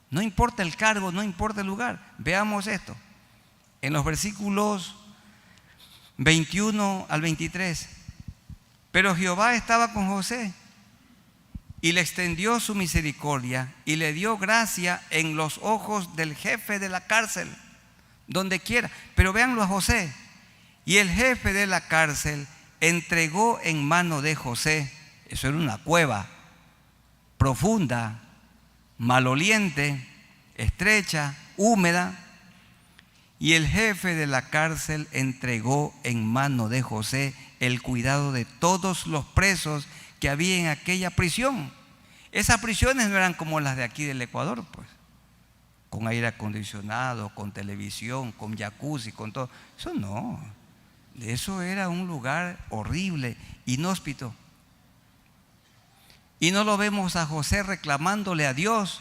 No importa el cargo, no importa el lugar. Veamos esto. En los versículos 21 al 23. Pero Jehová estaba con José y le extendió su misericordia y le dio gracia en los ojos del jefe de la cárcel, donde quiera. Pero véanlo a José. Y el jefe de la cárcel entregó en mano de José, eso era una cueva profunda, maloliente, estrecha, húmeda. Y el jefe de la cárcel entregó en mano de José el cuidado de todos los presos que había en aquella prisión. Esas prisiones no eran como las de aquí del Ecuador, pues, con aire acondicionado, con televisión, con jacuzzi, con todo. Eso no. Eso era un lugar horrible, inhóspito. Y no lo vemos a José reclamándole a Dios.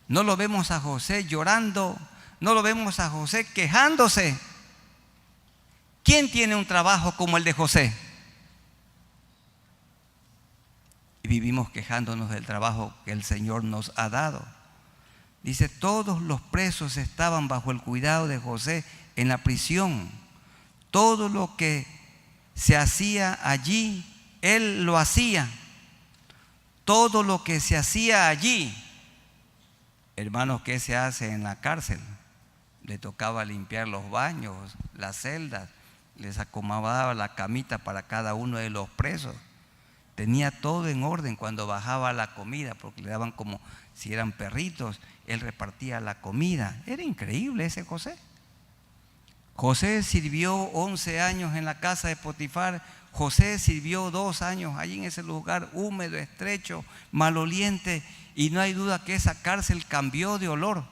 No lo vemos a José llorando. No lo vemos a José quejándose. ¿Quién tiene un trabajo como el de José? Y vivimos quejándonos del trabajo que el Señor nos ha dado. Dice, todos los presos estaban bajo el cuidado de José en la prisión. Todo lo que se hacía allí, él lo hacía. Todo lo que se hacía allí. Hermanos, ¿qué se hace en la cárcel? Le tocaba limpiar los baños, las celdas, les acomodaba la camita para cada uno de los presos. tenía todo en orden cuando bajaba la comida, porque le daban como si eran perritos, él repartía la comida. Era increíble ese José. José sirvió 11 años en la casa de Potifar. José sirvió 2 años allí en ese lugar húmedo, estrecho, maloliente, y no hay duda que esa cárcel cambió de olor.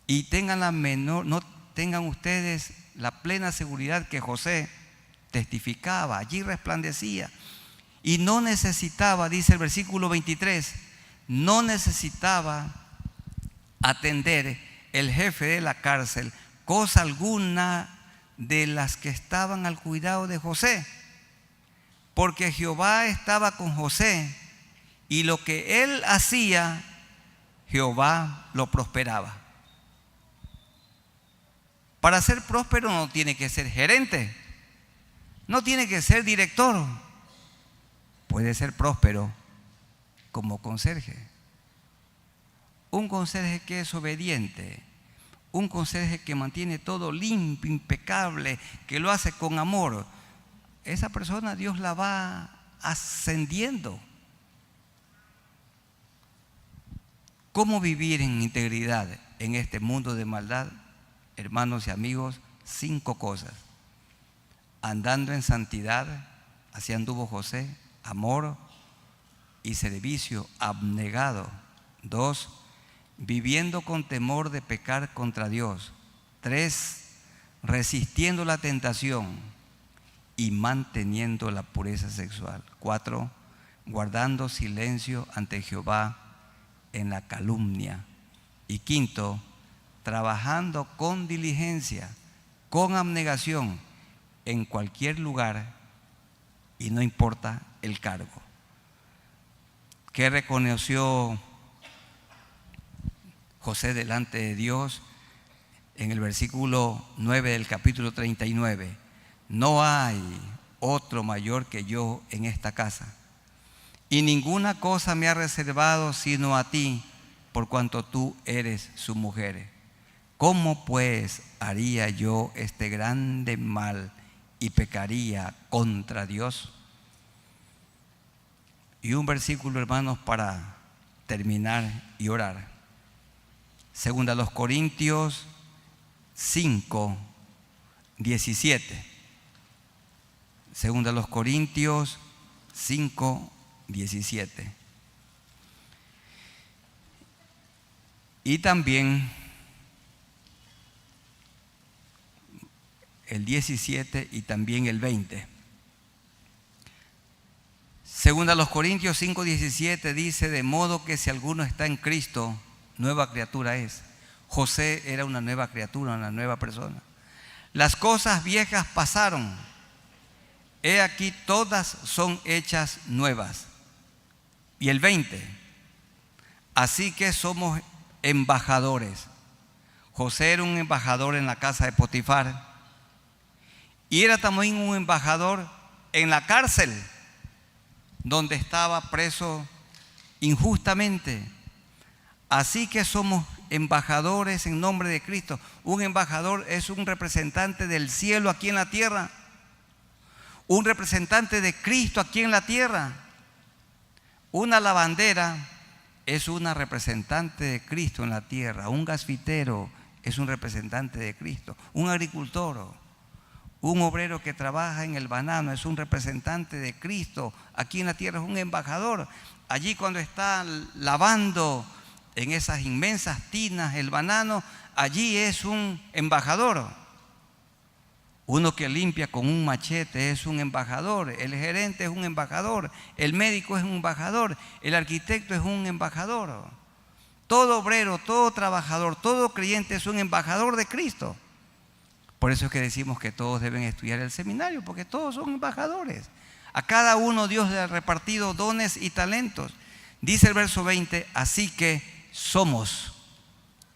Y no tengan ustedes la plena seguridad que José testificaba, allí resplandecía. Y no necesitaba, dice el versículo 23, no necesitaba atender el jefe de la cárcel cosa alguna de las que estaban al cuidado de José, porque Jehová estaba con José y lo que él hacía, Jehová lo prosperaba. Para ser próspero no tiene que ser gerente, no tiene que ser director, puede ser próspero como conserje. Un conserje que es obediente, un conserje que mantiene todo limpio, impecable, que lo hace con amor, esa persona Dios la va ascendiendo. ¿Cómo vivir en integridad en este mundo de maldad? Hermanos y amigos, 5 cosas. Andando en santidad, así anduvo José, amor y servicio abnegado. 2, viviendo con temor de pecar contra Dios. 3, resistiendo la tentación y manteniendo la pureza sexual. 4, guardando silencio ante Jehová en la calumnia. Y 5, trabajando con diligencia, con abnegación en cualquier lugar y no importa el cargo. ¿Qué reconoció José delante de Dios? En el versículo 9 del capítulo 39, no hay otro mayor que yo en esta casa, y ninguna cosa me ha reservado sino a ti, por cuanto tú eres su mujer. ¿Cómo pues haría yo este grande mal y pecaría contra Dios? Y un versículo, hermanos, para terminar y orar. Segunda a los Corintios 5, 17. Segunda a los Corintios 5, 17. Y también el 17 y también el 20. Segunda a los Corintios 5, 17 dice: de modo que si alguno está en Cristo, nueva criatura es. José era una nueva criatura, una nueva persona. Las cosas viejas pasaron, he aquí todas son hechas nuevas. Y el 20, así que somos embajadores. José era un embajador en la casa de Potifar y era también un embajador en la cárcel donde estaba preso injustamente. Así que somos embajadores en nombre de Cristo. Un embajador es un representante del cielo aquí en la tierra, un representante de Cristo aquí en la tierra. Una lavandera es una representante de Cristo en la tierra. Un gasfitero es un representante de Cristo. Un agricultor, un obrero que trabaja en el banano es un representante de Cristo aquí en la tierra, es un embajador. Allí cuando está lavando en esas inmensas tinas el banano, allí es un embajador. Uno que limpia con un machete es un embajador, el gerente es un embajador, el médico es un embajador, el arquitecto es un embajador. Todo obrero, todo trabajador, todo creyente es un embajador de Cristo. Por eso es que decimos que todos deben estudiar el seminario, porque todos son embajadores. A cada uno Dios le ha repartido dones y talentos. Dice el verso 20, así que somos,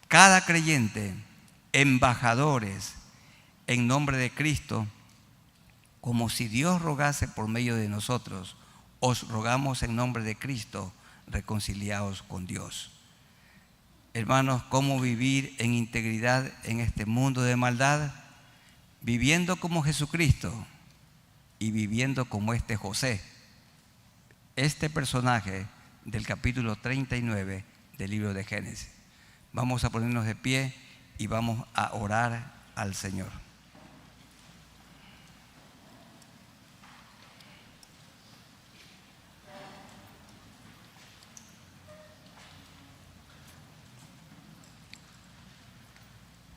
cada creyente, embajadores en nombre de Cristo, como si Dios rogase por medio de nosotros. Os rogamos en nombre de Cristo, reconciliaos con Dios. Hermanos, ¿cómo vivir en integridad en este mundo de maldad? Viviendo como Jesucristo y viviendo como este José. este personaje del capítulo 39 del libro de Génesis. Vamos a ponernos de pie y vamos a orar al Señor.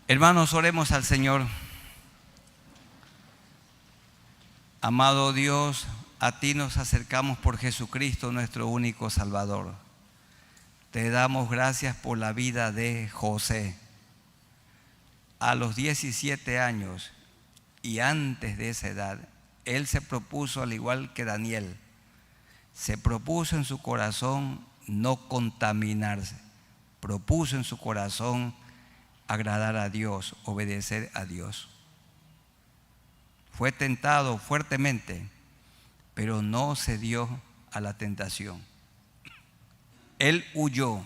Hermanos, oremos al Señor. Amado Dios, a ti nos acercamos por Jesucristo, nuestro único Salvador. Te damos gracias por la vida de José. A los 17 años y antes de esa edad, él se propuso, al igual que Daniel, se propuso en su corazón no contaminarse, propuso en su corazón agradar a Dios, obedecer a Dios. Fue tentado fuertemente, pero no cedió a la tentación. Él huyó,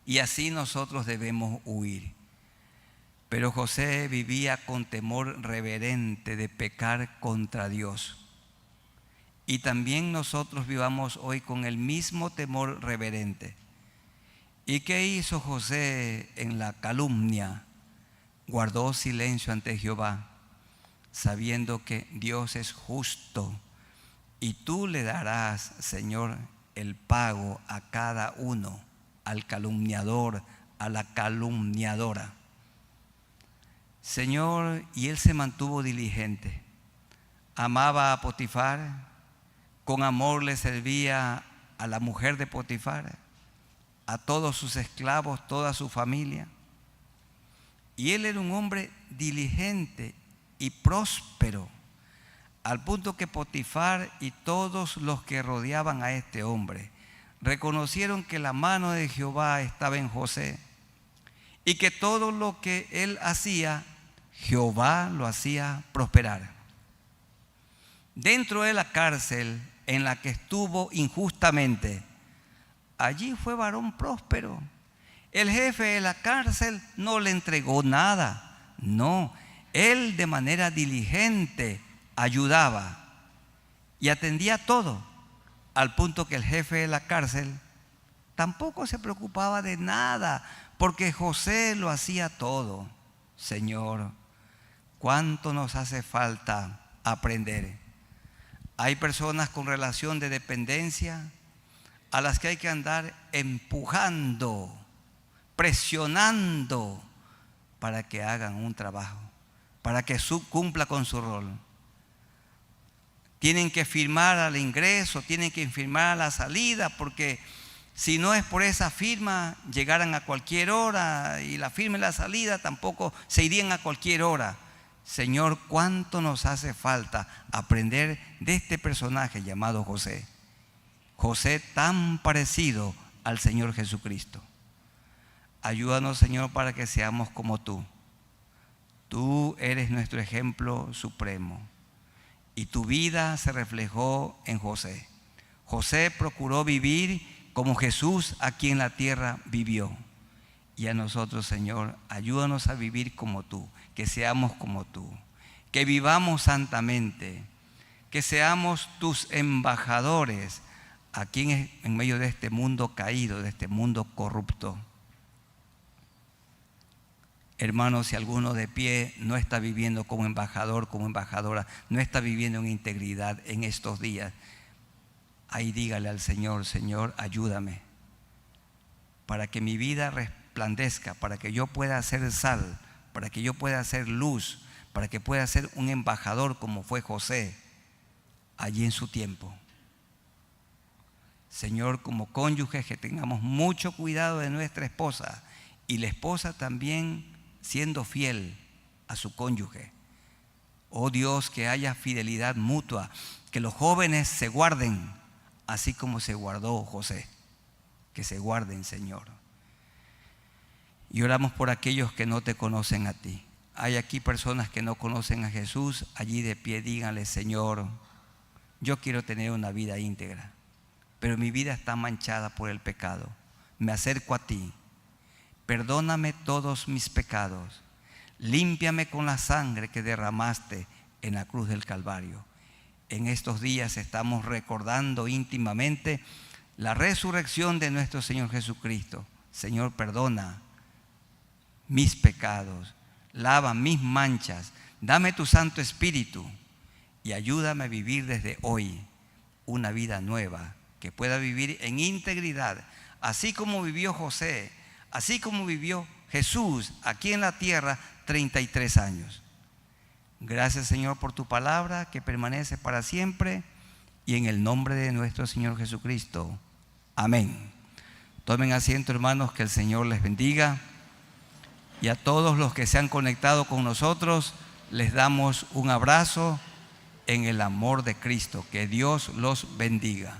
y así nosotros debemos huir. Pero José vivía con temor reverente de pecar contra Dios. Y también nosotros vivamos hoy con el mismo temor reverente. ¿Y qué hizo José en la calumnia? Guardó silencio ante Jehová, sabiendo que Dios es justo, y tú le darás, Señor, el pago a cada uno, al calumniador, a la calumniadora. Señor, y él se mantuvo diligente, amaba a Potifar, con amor le servía a la mujer de Potifar, a todos sus esclavos, toda su familia. Y él era un hombre diligente y próspero, al punto que Potifar y todos los que rodeaban a este hombre reconocieron que la mano de Jehová estaba en José y que todo lo que él hacía, Jehová lo hacía prosperar. Dentro de la cárcel en la que estuvo injustamente, allí fue varón próspero. El jefe de la cárcel no le entregó nada, no, él de manera diligente ayudaba y atendía todo, al punto que el jefe de la cárcel tampoco se preocupaba de nada, porque José lo hacía todo. Señor, ¿cuánto nos hace falta aprender? Hay personas con relación de dependencia a las que hay que andar empujando, presionando para que hagan un trabajo, para que cumpla con su rol. Tienen que firmar al ingreso, tienen que firmar a la salida, porque si no es por esa firma, llegaran a cualquier hora, y la firma y la salida tampoco se irían a cualquier hora. Señor, ¿cuánto nos hace falta aprender de este personaje llamado José? José, tan parecido al Señor Jesucristo. Ayúdanos, Señor, para que seamos como tú. Tú eres nuestro ejemplo supremo. Y tu vida se reflejó en José. José procuró vivir como Jesús aquí en la tierra vivió. Y a nosotros, Señor, ayúdanos a vivir como tú, que seamos como tú, que vivamos santamente, que seamos tus embajadores aquí en medio de este mundo caído, de este mundo corrupto. Hermanos, si alguno de pie no está viviendo como embajador, como embajadora, no está viviendo en integridad en estos días, ahí dígale al Señor: Señor, ayúdame para que mi vida resplandezca, para que yo pueda ser sal, para que yo pueda ser luz, para que pueda ser un embajador como fue José allí en su tiempo. Señor, como cónyuges, que tengamos mucho cuidado de nuestra esposa, y la esposa también siendo fiel a su cónyuge. Oh Dios, que haya fidelidad mutua, que los jóvenes se guarden, así como se guardó José, que se guarden, Señor. Y oramos por aquellos que no te conocen a ti. Hay aquí personas que no conocen a Jesús. Allí de pie díganle: Señor, yo quiero tener una vida íntegra, pero mi vida está manchada por el pecado. Me acerco a ti. Perdóname todos mis pecados. Límpiame con la sangre que derramaste en la cruz del Calvario. En estos días estamos recordando íntimamente la resurrección de nuestro Señor Jesucristo. Señor, perdona mis pecados, lava mis manchas, dame tu Santo Espíritu y ayúdame a vivir desde hoy una vida nueva, que pueda vivir en integridad, así como vivió José, así como vivió Jesús aquí en la tierra 33 años. Gracias, Señor, por tu palabra que permanece para siempre, y en el nombre de nuestro Señor Jesucristo. Amén. Tomen asiento, hermanos, que el Señor les bendiga, y a todos los que se han conectado con nosotros les damos un abrazo en el amor de Cristo. Que Dios los bendiga.